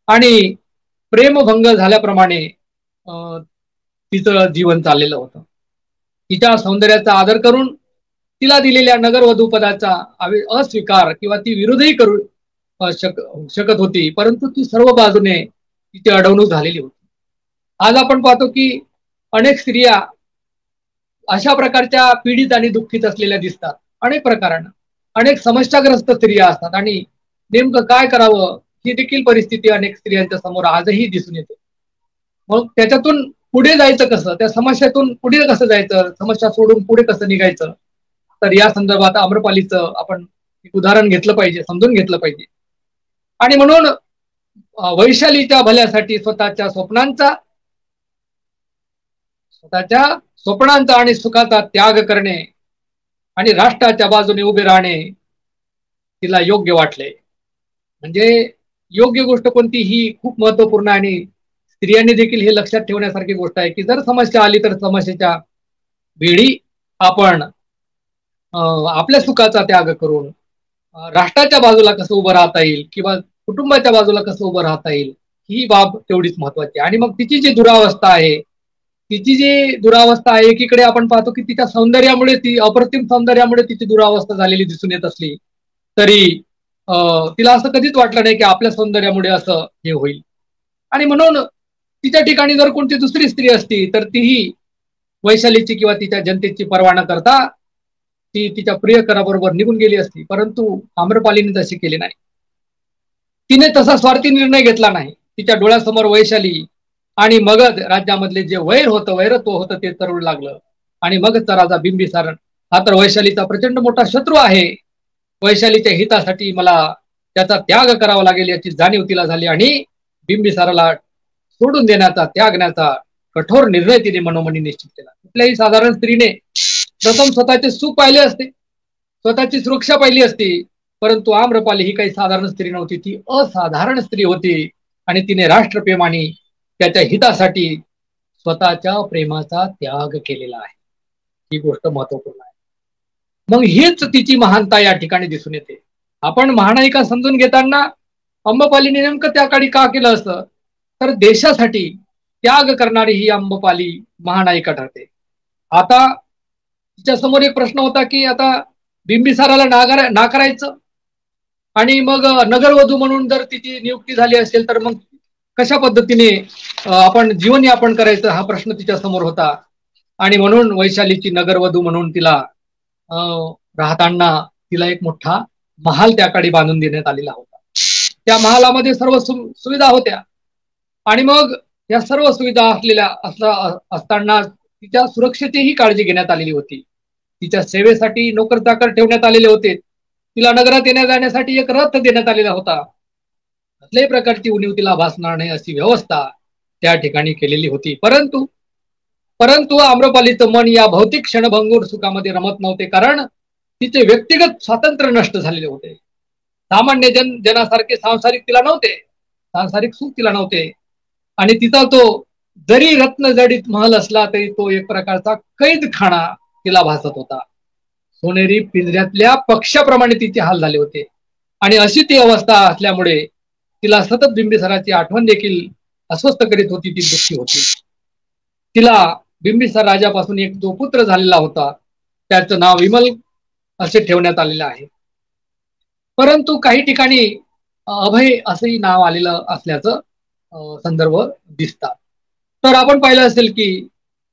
आणि प्रेमभंग झाल्याप्रमाणे तिचं जीवन चाललेलं होतं. तिच्या सौंदर्याचा आदर करून तिला दिलेल्या नगरवधू पदाचा अस्वीकार किंवा ती विरोधही करू शकत होती, परंतु ती सर्व बाजूने तिची अडवणूक झालेली होती. आज आपण पाहतो की अनेक स्त्रिया अशा प्रकारच्या पीडित आणि दुःखित असलेल्या दिसतात. अनेक प्रकारांना अनेक समस्याग्रस्त स्त्रिया असतात आणि नेमकं काय करावं ही देखील परिस्थिती अनेक स्त्रियांच्या समोर आजही दिसून येते. मग त्याच्यातून पुढे जायचं कसं, त्या समस्यातून पुढे कसं जायचं, समस्या सोडून पुढे कसं निघायचं, तर या संदर्भात आम्रपालीचं आपण एक उदाहरण घेतलं पाहिजे, समजून घेतलं पाहिजे. आणि म्हणून वैशालीच्या भल्यासाठी स्वतःच्या स्वप्नांचा आणि सुखाचा त्याग करणे आणि राष्ट्राच्या बाजूने उभे राहणे तिला योग्य वाटले. म्हणजे योग्य गोष्ट कोणती ही खूप महत्वपूर्ण आणि स्त्रियांनी देखील हे लक्षात ठेवण्यासारखी गोष्ट आहे की जर समस्या आली तर समस्येच्या वेळी आपण आपल्या सुखाचा त्याग करून राष्ट्राच्या बाजूला कसं उभं राहता येईल किंवा कुटुंबाच्या बाजूला कसं उभं राहता येईल ही बाब तेवढीच महत्वाची आहे. आणि मग तिची जी दुरावस्था आहे एकीकडे आपण पाहतो की तिच्या सौंदर्यामुळे, ती अप्रतिम सौंदर्यामुळे तिची दुरावस्था झालेली दिसून येत असली तरी तिला असं कधीच वाटलं नाही की आपल्या सौंदर्यामुळे असं हे होईल. आणि म्हणून तिच्या ठिकाणी जर कोणती दुसरी स्त्री असती तर तीही वैशालीची किंवा तिच्या जनतेची पर्वा न करता ती तिच्या प्रियकराबरोबर निघून गेली असती. परंतु आम्रपालीने तसे केले नाही. तिने तसा स्वार्थी निर्णय घेतला नाही. तिच्या डोळ्यासमोर वैशाली आणि मगध राज्यामधले जे वैरत्व होतं ते तरळू लागलं. आणि मगधचा राजा बिंबिसार हा तर वैशालीचा प्रचंड मोठा शत्रू आहे. वैशालीच्या हितासाठी मला त्याचा त्याग करावा लागेल याची जाणीव तिला झाली आणि बिंबिसाराला सोडून देण्याचा, त्यागण्याचा कठोर निर्णय तिने मनोमनी निश्चित केला. कुठल्याही साधारण स्त्रीने प्रथम स्वतःचे सुख पाहिले असते, स्वतःची सुरक्षा पाहिली असती, परंतु आम्रपाली ही काही साधारण स्त्री नव्हती, ती असाधारण स्त्री होती आणि तिने राष्ट्रप्रेम आणि त्याच्या हितासाठी स्वतःच्या प्रेमाचा त्याग केलेला आहे. ही गोष्ट महत्वपूर्ण आहे. मग हीच तिची महानता या ठिकाणी दिसून येते. आपण महानायिका समजून घेताना आम्रपालीने नेमकं त्या काळी का केलं असतं तर देशासाठी त्याग करणारी ही आम्रपाली महानायिका ठरते. आता तिच्या समोर एक प्रश्न होता की आता बिंबिसाराला नाकारायचं आणि मग नगरवधू म्हणून जर तिची नियुक्ती झाली असेल तर मग कशा पद्धतीने आपण जीवन यापन करायचं हा प्रश्न तिच्या समोर होता. आणि म्हणून वैशालीची नगरवधू म्हणून तिला राहताना तिला एक मोठा महाल त्या काळी बांधून देण्यात आलेला होता. त्या महालामध्ये सर्व सुविधा होत्या आणि मग या सर्व सुविधा असताना तिच्या सुरक्षेचीही काळजी घेण्यात आलेली होती. तिच्या सेवेसाठी नोकर चाकर ठेवण्यात आलेले होते. तिला नगरात येण्या जाण्यासाठी एक रथ देण्यात आलेला होता. कसल्याही प्रकारची उणीव तिला भासणार नाही अशी व्यवस्था त्या ठिकाणी केलेली होती. परंतु आम्रपालीचं मन या भौतिक क्षणभंगूर सुखामध्ये रमत नव्हते, कारण तिचे व्यक्तिगत स्वातंत्र्य नष्ट झालेले होते. सामान्य जनासारखे सांसारिक तिला नव्हते, सांसारिक सुख तिला नव्हते. आणि तिचा तो जरी रत्नजडित महल असला तरी तो एक प्रकारचा कैदखाना तिला भासत होता. सोनेरी पिंजऱ्यातल्या पक्षाप्रमाणे तिचे हाल झाले होते. आणि अशी ती अवस्था असल्यामुळे तिला सतत बिंबिसाराची आठवण देखील अस्वस्थ करीत होती. ती दुःखी होती. तिला बिंबिसार राजापासून एक जो पुत्र झालेला होता त्याचं नाव विमल असे ठेवण्यात आलेलं आहे. परंतु काही ठिकाणी अभय असंही नाव आलेलं असल्याचं संदर्भ दिसतात. तर आपण पाहिलं असेल की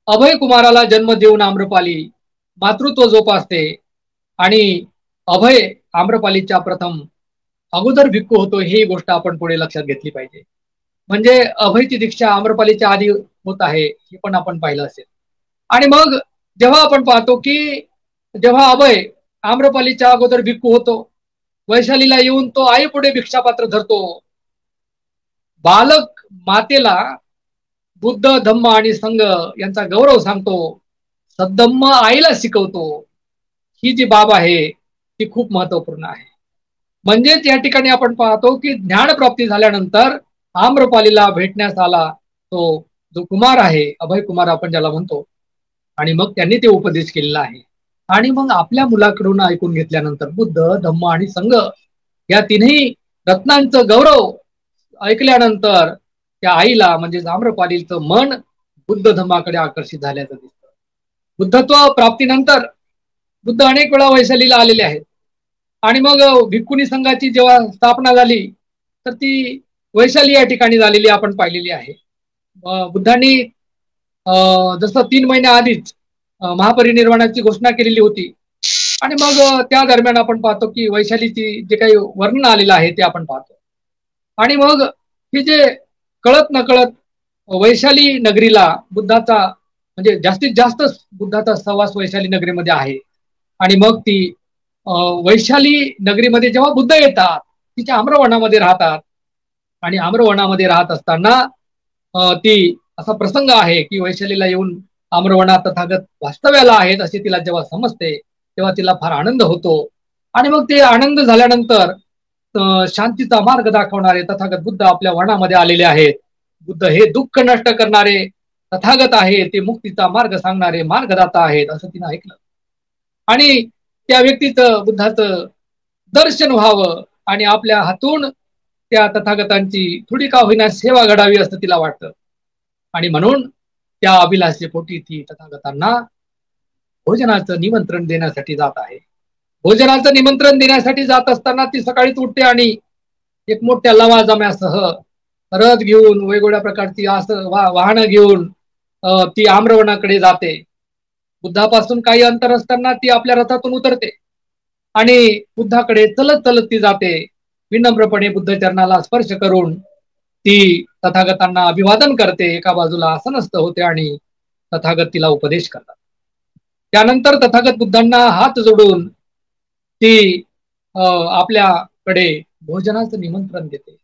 अभय कुमाराला जन्म देऊन आम्रपाली मातृत्व जोपासते आणि अभय आम्रपालीच्या प्रथम अगोदर भिक्खू होतो, ही गोष्ट आपण पुढे लक्षात घेतली पाहिजे. म्हणजे अभयची दीक्षा आम्रपालीच्या आधी होत आहे हे पण आपण पाहिलं असेल. आणि मग जेव्हा आपण पाहतो की जेव्हा अभय आम्रपालीच्या अगोदर भिक्खू होतो, वैशालीला येऊन तो आई पुढे भिक्षापात्र धरतो. बालक मातेला बुद्ध धम्म आणि संघ यांचा गौरव सांगतो. सद्धम्म आईला शिकवतो. ही जी बाब आहे ती खूप महत्वपूर्ण आहे. म्हणजेच या ठिकाणी आपण पाहतो की ज्ञानप्राप्ती झाल्यानंतर आम्रपालीला भेटण्यास आला तो जो कुमार आहे, अभय कुमार आपण ज्याला म्हणतो, आणि मग त्यांनी ते उपदेश केलेला आहे. आणि मग आपल्या मुलाकडून ऐकून घेतल्यानंतर बुद्ध धम्म आणि संघ या तिन्ही रत्नांचं गौरव ऐकल्यानंतर त्या आईला म्हणजे आम्रपालीचं मन बुद्ध धम्माकडे आकर्षित झाल्याचं दिसतं. बुद्धत्व प्राप्तीनंतर बुद्ध अनेक वेळा वैशालीला आलेले आहेत. आणि मग भिक्खुनी संघाची जेव्हा स्थापना झाली तर ती वैशाली या ठिकाणी झालेली आपण पाहिलेली आहे. बुद्धांनी जसं 3 महिन्या आधीच महापरिनिर्वाणाची घोषणा केलेली होती. आणि मग त्या दरम्यान आपण पाहतो की वैशालीची जे काही वर्णन आलेलं आहे ते आपण पाहतो. आणि मग ही जे कळत नकळत वैशाली नगरीला बुद्धाचा म्हणजे जास्तीत जास्त बुद्धाचा सहवास वैशाली नगरीमध्ये आहे. आणि मग ती वैशाली नगरीमध्ये जेव्हा बुद्ध येतात तिच्या आम्रवनामध्ये राहतात. आणि आम्रवनामध्ये राहत असताना ती असा प्रसंग आहे की वैशालीला येऊन आम्रवनात तथागत वास्तव्याला आहेत असे तिला जेव्हा समजते तेव्हा तिला फार आनंद होतो. आणि मग ते आनंद झाल्यानंतर शांतीचा मार्ग दाखवणारे तथागत बुद्ध आपल्या वनामध्ये आलेले आहेत. बुद्ध हे दुःख नष्ट करणारे तथागत आहे, ते मुक्तीचा मार्ग सांगणारे मार्गदाता आहेत असं तिने ऐकलं. आणि त्या व्यक्तीचं बुद्धाचं दर्शन व्हावं आणि आपल्या हातून त्या तथागतांची थोडी का होईना सेवा घडावी असं तिला वाटतं. आणि म्हणून त्या अभिलाषेपोटी ती तथागतांना भोजनाचं निमंत्रण देण्यासाठी जात आहे. भोजनाचं निमंत्रण देण्यासाठी जात असताना ती सकाळीच उठते आणि एक मोठ्या लवाजम्यासह रथ घेऊन वेगवेगळ्या प्रकारची वाहनं घेऊन ती आम्रवनाकडे जाते. बुद्धापासून काही अंतर असताना ती आपल्या रथातून उतरते आणि बुद्धाकडे चलत चलत ती जाते. विनम्रपणे बुद्ध चरणाला स्पर्श करून ती तथागतांना अभिवादन करते. एका बाजूला आसनस्थ होते आणि तथागत तिला उपदेश करतात. त्यानंतर तथागत बुद्धांना हात जोडून ती आपल्याकडे भोजनाचं निमंत्रण देते.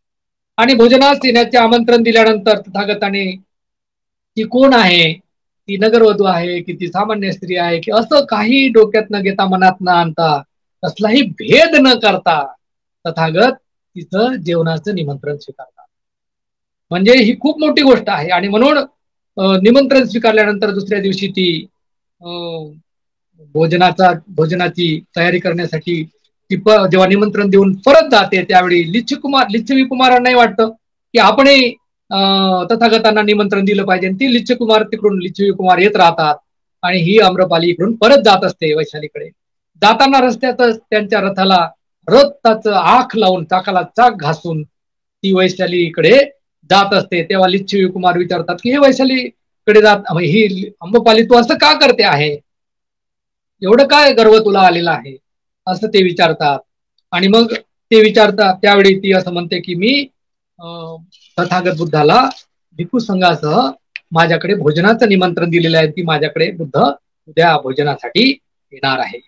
आणि भोजनास येण्याचे आमंत्रण दिल्यानंतर तथागताने ती कोण आहे, ती नगरवधू आहे की ती सामान्य स्त्री आहे की असं काही डोक्यात न घेता मनात न आणता कसलाही भेद न करता तथागत तिचं जेवणाचं निमंत्रण स्वीकारतात. म्हणजे ही खूप मोठी गोष्ट आहे. आणि म्हणून निमंत्रण स्वीकारल्यानंतर दुसऱ्या दिवशी ती भोजनाची तयारी करण्यासाठी ती जेव्हा निमंत्रण देऊन परत जाते त्यावेळी लिच्छवी कुमारांनाही वाटतं की आपणही तथागतांना निमंत्रण दिलं पाहिजे. ती लिच्छवी कुमार येत राहतात आणि ही आम्रपाली इकडून परत जात असते वैशालीकडे. जाताना रस्त्यातच त्यांच्या रथाचं आख लावून चाकाला चाक घासून ती वैशालीकडे जात असते. तेव्हा लिच्छवी कुमार विचारतात की हे वैशाली कडे जात, ही अंबपाली तू असं का करते आहे, एवढं काय गर्व तुला आलेला आहे, असं ते विचारतात. आणि मग ते विचारतात त्यावेळी ती असं म्हणते की मी तथागत बुद्धाला भिक्खू संघासह माझ्याकडे भोजनाचं निमंत्रण दिलेलं आहे, ती माझ्याकडे बुद्ध उद्या भोजनासाठी येणार आहे.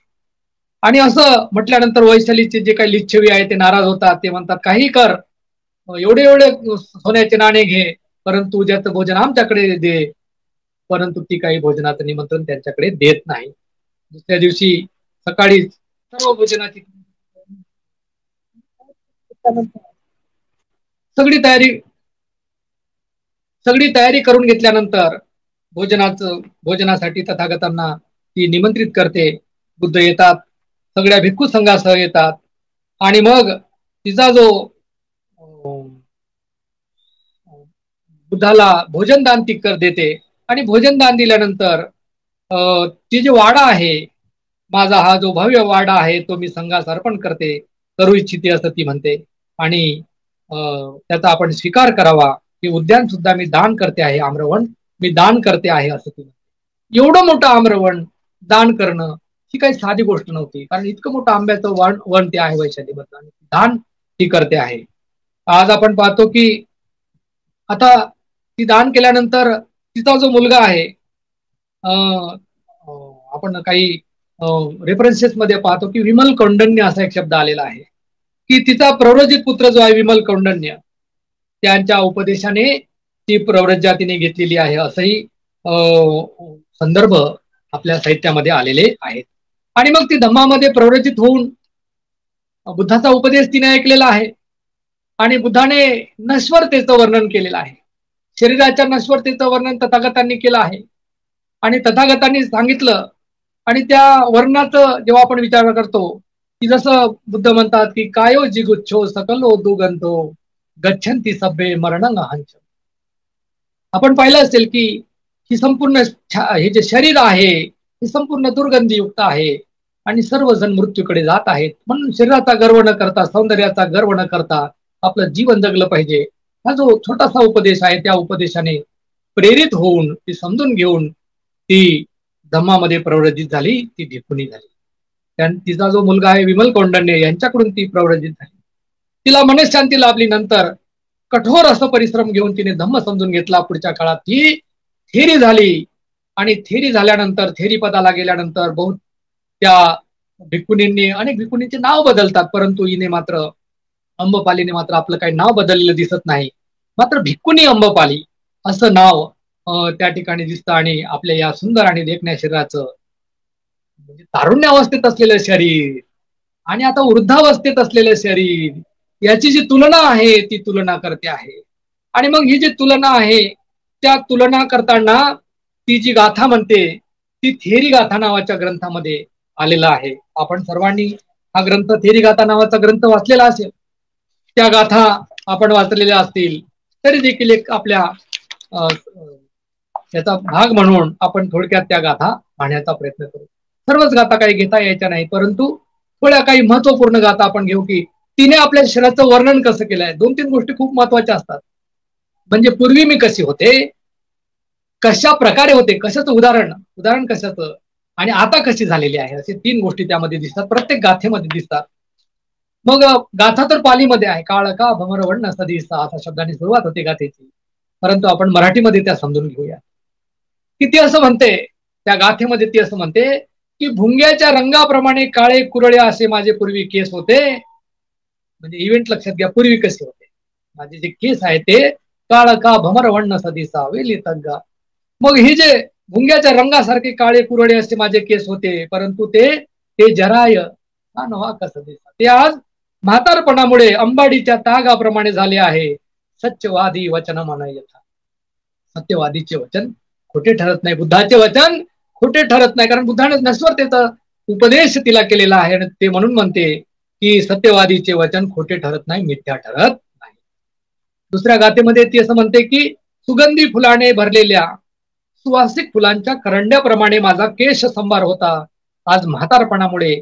आणि असं म्हटल्यानंतर वैशालीचे जे काही लिच्छवी आहे ते नाराज होतात. ते म्हणतात काही कर, एवढे एवढे सोन्याचे नाणे घे, परंतु उद्याचं भोजन आमच्याकडे दे. परंतु ती काही भोजनाचं निमंत्रण त्यांच्याकडे देत नाही. दुसऱ्या दिवशी सकाळी सर्व भोजनाची सगळी तयारी करून घेतल्यानंतर भोजनासाठी तथागतांना ती निमंत्रित करते. बुद्ध येतात, सगळ्या भिक्खू संघासह येतात. आणि मग तिचा जो बुद्धाला भोजन दान ती देते. आणि भोजन दान दिल्यानंतर ती जो वाडा आहे, माझा हा जो भव्य वाडा आहे तो मी संघास अर्पण करू इच्छिते असं ती म्हणते. आणि त्याचा आपण स्वीकार करावा, की उद्यान सुद्धा मी दान करते आहे, आम्रवण मी दान करते आहे असं ती म्हणते. एवढं मोठं आम्रवण दान करणं ही काही साधी गोष्ट नव्हती, कारण इतकं मोठं आंब्याचं वण ते आहे वैशालीबद्दल, आणि दान ती करते आहे. आज आपण पाहतो की आता ती दान केल्यानंतर तिचा जो मुलगा आहे, आपण काही रेफरन्सेस मध्ये पाहतो की विमल कौंडन्य असा एक शब्द आलेला आहे, की तिचा प्रव्रजित पुत्र जो आहे विमल कौंडन्य, त्यांच्या उपदेशाने ती प्रव्रज्या तिने घेतलेली आहे, असंही संदर्भ आपल्या साहित्यामध्ये आलेले आहेत. आणि मग ती धम्मामध्ये प्रव्रजित होऊन बुद्धाचा उपदेश तिने ऐकलेला आहे. आणि बुद्धाने नश्वरतेचं वर्णन केलेलं आहे, शरीराच्या नश्वरतेचं वर्णन तथागतांनी केलं आहे. आणि तथागतांनी सांगितलं, आणि त्या वर्णाचं जेव्हा आपण विचार करतो की जसं बुद्ध म्हणतात की कायो जिगुच्छो सकलो दुगंतो गच्छन्ति सभ्ये मरणं हंच. आपण पाहिलं असेल की ही संपूर्ण हे जे शरीर आहे हे संपूर्ण दुर्गंधीयुक्त आहे, आणि सर्वजण मृत्यूकडे जात आहेत. म्हणून शरीराचा गर्व न करता, सौंदर्याचा गर्व न करता आपलं जीवन जगलं पाहिजे. हा जो छोटासा उपदेश आहे, त्या उपदेशाने प्रेरित होऊन, ती समजून घेऊन ती धम्मामध्ये प्रव्रजित झाली, ती भिक्खुनी झाली. तिचा जो मुलगा आहे विमल कौंडन्य, यांच्याकडून ती प्रव्रजित झाली. तिला मनशांती लाभली. नंतर कठोर असं परिश्रम घेऊन तिने धम्म समजून घेतला. पुढच्या काळात ती थेरी झाली, आणि थेरी झाल्यानंतर, थेरी पदाला गेल्यानंतर बहुत त्या भिक्खुनींनी, अनेक भिक्खुनींचे नाव बदलतात, परंतु हिने मात्र, अंबपालीने मात्र आपलं काही नाव बदललेलं दिसत नाही. मात्र भिक्खुनी अंबपाली असं नाव त्या ठिकाणी दिसतं. आणि आपल्या या सुंदर आणि देखण्या शरीराचं, म्हणजे तारुण्यावस्थेत असलेलं शरीर आणि आता वृद्धावस्थेत असलेलं शरीर, याची जी तुलना आहे ती तुलना करते आहे. आणि मग ही जी तुलना आहे, त्या तुलना करताना ती जी गाथा म्हणते, ती थेरी गाथा नावाच्या ग्रंथामध्ये आलेला आहे. आपण सर्वांनी हा ग्रंथ, थेरी गाथा नावाचा ग्रंथ वाचलेला असेल, त्या गाथा आपण वाचलेल्या असतील तरी देखील एक आपल्या त्याचा भाग म्हणून आपण थोडक्यात त्या गाथा पाहण्याचा प्रयत्न करू. सर्वच गाथा काही घेता यायच्या नाही, परंतु थोड्या काही महत्वपूर्ण गाथा आपण घेऊ की तिने आपल्या शरीराचं वर्णन कसं केलंय. 2-3 गोष्टी खूप महत्वाच्या असतात. म्हणजे पूर्वी मी कशी होते, कशा प्रकारे होते, कशाचं उदाहरण कशाचं, आणि आता कशी झालेली आहे, असे 3 गोष्टी त्यामध्ये दिसतात, प्रत्येक गाथेमध्ये दिसतात. मग गाथा तर पालीमध्ये आहे, काळ का भमरवर्ण सदिसा अशा शब्दाने सुरुवात होते गाथेची, परंतु आपण मराठीमध्ये त्या समजून घेऊया. की ती असं म्हणते, त्या गाथेमध्ये ती असं म्हणते की भुंग्याच्या रंगाप्रमाणे काळे कुरळे असे माझे पूर्वी केस होते. म्हणजे इव्हेंट लक्षात घ्या, पूर्वी कसे होते, माझे जे केस आहे ते काळ का भमरवर्ण सदिसा वेली तग्गा. मग हे जे भुंग्याच्या रंगासारखे काळे कुरळे असे माझे केस होते, परंतु ते जराय नवा कसं दिसा, ते आज म्हातारपणामुळे अंबाडीच्या तागाप्रमाणे झाले आहे. सत्यवादी वचन म्हणायचा, सत्यवादीचे वचन खोटे ठरत नाही, बुद्धाचे वचन खोटे ठरत नाही, कारण बुद्धाने नश्वरतेचा उपदेश तिला केलेला आहे. आणि ते म्हणून म्हणते की सत्यवादीचे वचन खोटे ठरत नाही, मिथ्या ठरत नाही. दुसऱ्या गाथेमध्ये ती असं म्हणते की सुगंधी फुलाने भरलेल्या सुवासिक फुलांच्या करंड्याप्रमाणे माझा केश संभार होता, आज म्हातारपणामुळे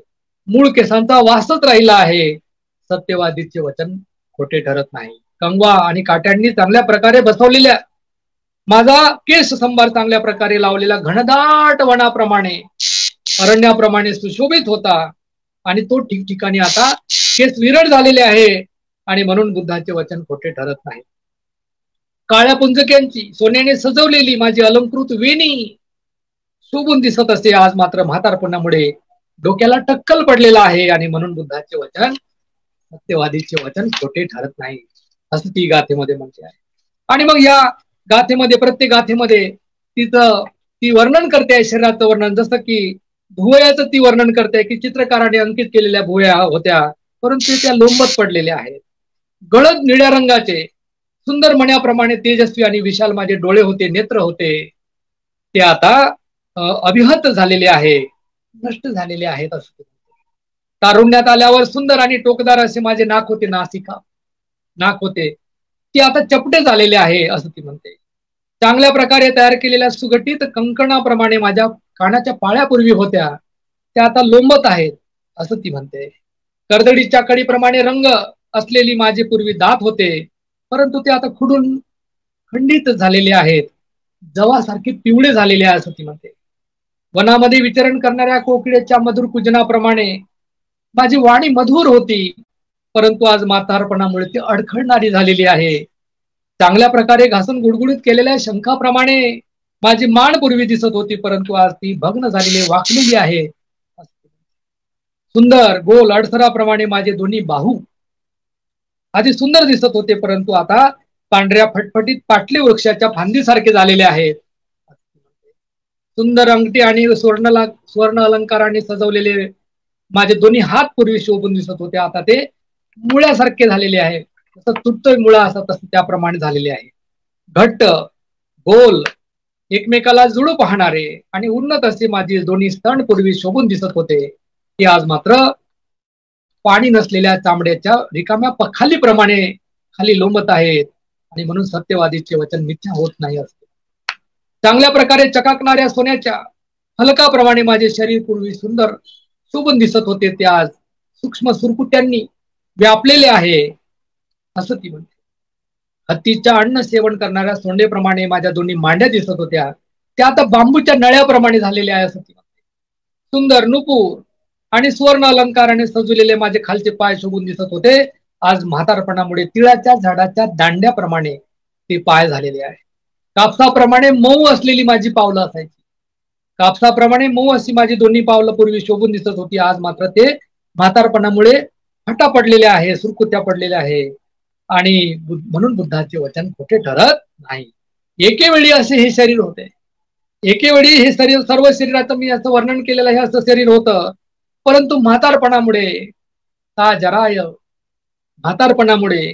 मूळ केसांचा वासच राहिला आहे. सत्यवादीचे वचन खोटे ठरत नाही. कंगवा आणि काट्यांनी चांगल्या प्रकारे बसवलेल्या माझा केस संभार चांगल्या प्रकारे लावलेला घनदाट वनाप्रमाणे अरण्याप्रमाणे सुशोभित होता आणि तो ठिकठिकाणी आता केस विरळ झालेले आहे आणि म्हणून बुद्धाचे वचन खोटे ठरत नाही. काळ्या पुंजक्यांची सोन्याने सजवलेली माझी अलंकृत वेणी शोभून दिसत असे, आज मात्र म्हातारपणामुळे डोक्याला टक्कल पडलेला आहे आणि म्हणून बुद्धाचे वचन सत्यवादीचे वचन खोटे ठरत नाही, असं ती गाथेमध्ये म्हणते आहे. आणि मग या गाथेमध्ये प्रत्येक गाथेमध्ये ती वर्णन करते आहे शरीराचं वर्णन, जसं की भुवयाचं ती वर्णन करते की चित्रकाराने अंकित केलेल्या भुवया होत्या परंतु त्या लोंबत पडलेल्या आहेत. गडद निळ्या रंगाचे सुंदर मण्याप्रमाणे तेजस्वी आणि विशाल माझे डोळे होते, नेत्र होते, ते आता अभिहत झालेले आहे, नष्ट झालेले आहेत असं. तारुण्यात आल्यावर सुंदर आणि टोकदार असे माझे नाक होते, नाक होते, ते आता चपटे झालेले आहे असं ती म्हणते. चांगल्या प्रकारे तयार केलेल्या सुगठीत कंकणाप्रमाणे माझ्या कानाच्या पाळ्यापूर्वी होत्या, त्या आता लोंबत आहेत असं ती म्हणते. कर्दडीच्या कडीप्रमाणे रंग असलेली माझे पूर्वी दात होते परंतु ते आता खुडून खंडित झालेले आहेत, जवासारखे पिवळे झालेले आहे असं ती म्हणते. वनामध्ये विचरण करणाऱ्या कोकिळेच्या मधुर कुजनाप्रमाणे माझी वाणी मधुर होती परंतु आज म्हातारपणामुळे ती अडखळणारी झालेली आहे. चांगल्या प्रकारे घासून गुडगुडीत केलेल्या शंखाप्रमाणे माझी मान पूर्वी दिसत होती परंतु आज ती भग्न झालेली वाकलेली आहे. सुंदर गोल अडसराप्रमाणे माझे दोन्ही बाहू आधी सुंदर दिसत होते परंतु आता पांढऱ्या फटफटीत पाटली वृक्षाच्या फांदीसारखे झालेले आहेत. सुंदर अंगठी आणि स्वर्ण अलंकाराने सजवलेले माझे दोन्ही हात पूर्वी शोभून दिसत होते, आता ते मुळ्यासारखे झालेले आहे, जसं तुटतोय मुळा असं तसं त्याप्रमाणे झालेले आहे. घट्ट गोल एकमेकाला जुळू पाहणारे आणि उन्नत असे माझे दोन्ही स्तन पूर्वी शोभून दिसत होते, ते आज मात्र पाणी नसलेल्या चामड्याच्या रिकाम्या पखालीप्रमाणे खाली लोंबत आहेत आणि म्हणून सत्यवादीचे वचन मिथ्या होत नाही असते. चांगल्या प्रकारे चकाकणाऱ्या सोन्याच्या फलकाप्रमाणे माझे शरीर पूर्वी सुंदर शोभून दिसत होते, ते आज सूक्ष्म सुरकुत्यांनी व्यापलेले आहे असं ती म्हणते. हत्तीच्या अन्न सेवन करणाऱ्या सोंडेप्रमाणे माझ्या दोन्ही मांड्या दिसत होत्या, त्या आता बांबूच्या नळ्याप्रमाणे झालेल्या आहे असं ती म्हणते. सुंदर नुपूर आणि सुवर्ण अलंकाराने सजवलेले माझे खालचे पाय शोभून दिसत होते, आज म्हातारपणामुळे तिळाच्या झाडाच्या दांड्याप्रमाणे ते पाय झालेले आहे. कापसाप्रमाणे मऊ असलेली माझी पावलं असायची, कापसाप्रमाणे मऊ अशी माझी दोन्ही पावलं पूर्वी शोभून दिसत होती, आज मात्र ते म्हातारपणामुळे फटा पडलेले आहे, सुरकुत्या पडलेल्या आहे आणि म्हणून बुद्धाचे वचन खोटे ठरत नाही. एकेवेळी असे हे शरीर होते, एकेवेळी हे शरीर सर्व शरीराचं मी असं वर्णन केलेलं हे असं शरीर होतं परंतु म्हातारपणामुळे म्हातारपणामुळे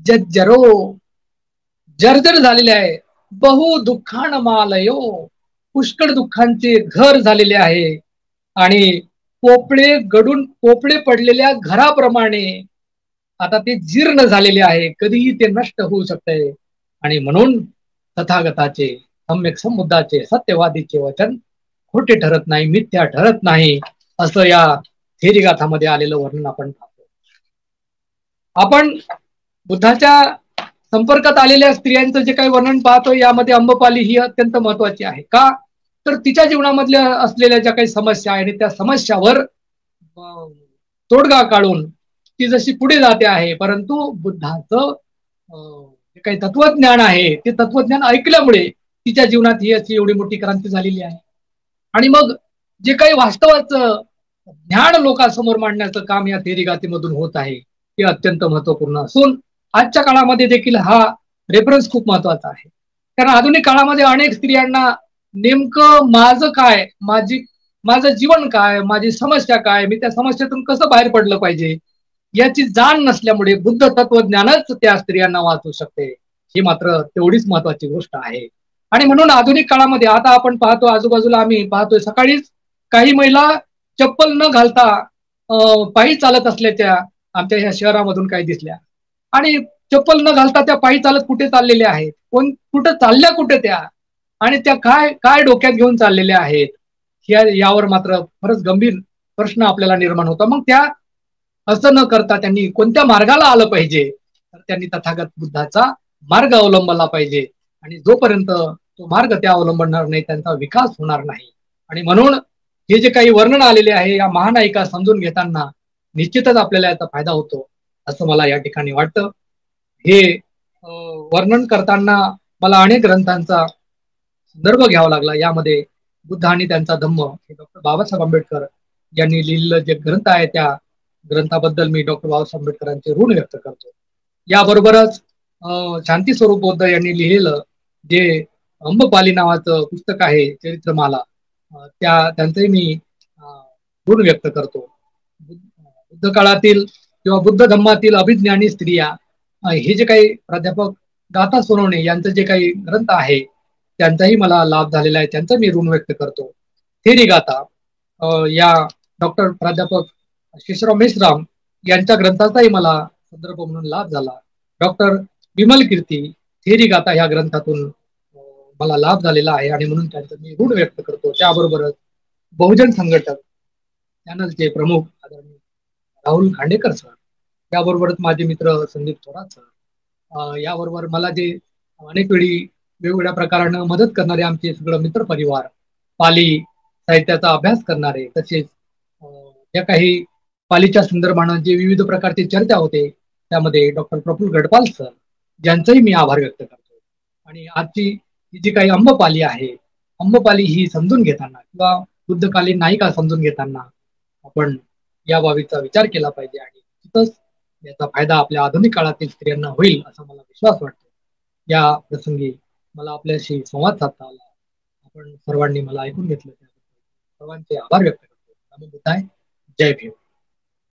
जर्जरो जर्जर झालेले आहे. बहु दुःखान मालयो पुष्कळ दुःखांचे घर झालेले आहे आणि पोपळे पडलेल्या घराप्रमाणे आता ते जीर्ण झालेले आहे, कधीही ते नष्ट होऊ शकते आणि म्हणून तथागताचे सम्यक संबुद्धाचे सत्यवादीचे वचन खोटे ठरत नाही, मिथ्या ठरत नाही असं या थेरीगाथामध्ये आलेलं वर्णन आपण पाहतो. आपण बुद्धाच्या संपर्कात आलेल्या स्त्रियांचं जे काही वर्णन पाहतो यामध्ये अंबपाली ही अत्यंत महत्वाची आहे. का तर तिच्या जीवनामधल्या असलेल्या ज्या काही समस्या आहे आणि त्या समस्यावर तोडगा काढून ती जशी पुढे जाते आहे परंतु बुद्धाचं जे काही तत्वज्ञान आहे ते तत्वज्ञान ऐकल्यामुळे तिच्या जीवनात ही अशी एवढी मोठी क्रांती झालेली आहे. आणि मग जे काही वास्तवाचं ज्ञान लोकांसमोर मांडण्याचं काम या थेरीगाथेमधून होत आहे ते अत्यंत महत्वपूर्ण असून आजच्या काळामध्ये देखील हा रेफरन्स खूप महत्वाचा आहे. कारण आधुनिक काळामध्ये अनेक स्त्रियांना नेमकं माझं काय, माझं जीवन काय, माझी समस्या काय, मी त्या समस्येतून कसं बाहेर पडलं पाहिजे याची जाण नसल्यामुळे बुद्ध तत्वज्ञानच त्या स्त्रियांना वाचवू शकते, ही मात्र तेवढीच महत्वाची गोष्ट आहे. आणि म्हणून आधुनिक काळामध्ये आता आपण पाहतो, आजूबाजूला आम्ही पाहतोय, सकाळीच काही महिला चप्पल न घालता पायी चालत असल्याच्या आमच्या ह्या शहरामधून काही दिसल्या आणि चप्पल न घालता त्या पायी चालत कुठे चाललेल्या आहेत, कुठं चालल्या कुठे त्या आणि त्या काय डोक्यात घेऊन चाललेल्या आहेत यावर मात्र खरंच गंभीर प्रश्न आपल्याला निर्माण होता. मग त्या असं न करता त्यांनी कोणत्या मार्गाला आलं पाहिजे तर त्यांनी तथागत बुद्धाचा मार्ग अवलंबला पाहिजे आणि जोपर्यंत तो मार्ग त्या अवलंबणार नाही त्यांचा विकास होणार नाही. आणि म्हणून हे जे काही वर्णन आलेले आहे या महानायिका समजून घेताना निश्चितच आपल्याला याचा फायदा होतो असं मला या ठिकाणी वाटतं. हे वर्णन करताना मला अनेक ग्रंथांचा संदर्भ घ्यावा लागला. यामध्ये बुद्ध आणि त्यांचा धम्म हे डॉक्टर बाबासाहेब आंबेडकर यांनी लिहिलेलं जे ग्रंथ आहे त्या ग्रंथाबद्दल मी डॉक्टर बाबासाहेब आंबेडकरांचे ऋण व्यक्त करतो. याबरोबरच शांती स्वरूप बौद्ध यांनी लिहिलेलं जे अंबपाली नावाचं पुस्तक आहे चरित्रमाला, त्यांचंही मी ऋण व्यक्त करतो. बुद्ध काळातील किंवा बुद्ध धम्मातील अभिज्ञानी स्त्रिया हे जे काही प्राध्यापक दाता सोनवणे यांचं जे काही ग्रंथ आहे त्यांचाही मला लाभ झालेला आहे, त्यांचं मी ऋण व्यक्त करतो. थेरी गाथा या डॉक्टर प्राध्यापक शिशराव मेश्राम यांच्या ग्रंथाचाही मला संदर्भ म्हणून लाभ झाला. डॉक्टर विमल कीर्ती थेरी गाथा ह्या ग्रंथातून मला लाभ झालेला आहे आणि म्हणून त्यांचं मी ऋण व्यक्त करतो. त्याबरोबरच बहुजन संघटक चॅनलचे प्रमुख आदरणीय राहुल खांडेकर सर, त्याबरोबरच माझे मित्र संदीप थोरात सर, याबरोबर मला जे अनेक वेळी वेगवेगळ्या प्रकारानं मदत करणारे आमचे सगळं मित्र परिवार, पाली साहित्याचा अभ्यास करणारे, तसेच ज्या काही पालीच्या संदर्भानं जे विविध प्रकारचे चर्चा होते त्यामध्ये डॉक्टर प्रफुल्ल गडपाल सर, ज्यांचंही मी आभार व्यक्त करतो. आणि आजची ही जी काही अंबपाली आहे, अंबपाली ही समजून घेताना किंवा बुद्धकालीन नायिका समजून घेताना आपण या बाबीचा विचार केला पाहिजे आणि तिथंच याचा फायदा आपल्या आधुनिक काळातील स्त्रियांना होईल असा मला विश्वास वाटतो. या प्रसंगी मला आपल्याशी संवाद साधता आला, आपण सर्वांनी मला ऐकून घेतलं, सर्वांचे आभार व्यक्त करतो. नमो बुद्धाय, जय भीम.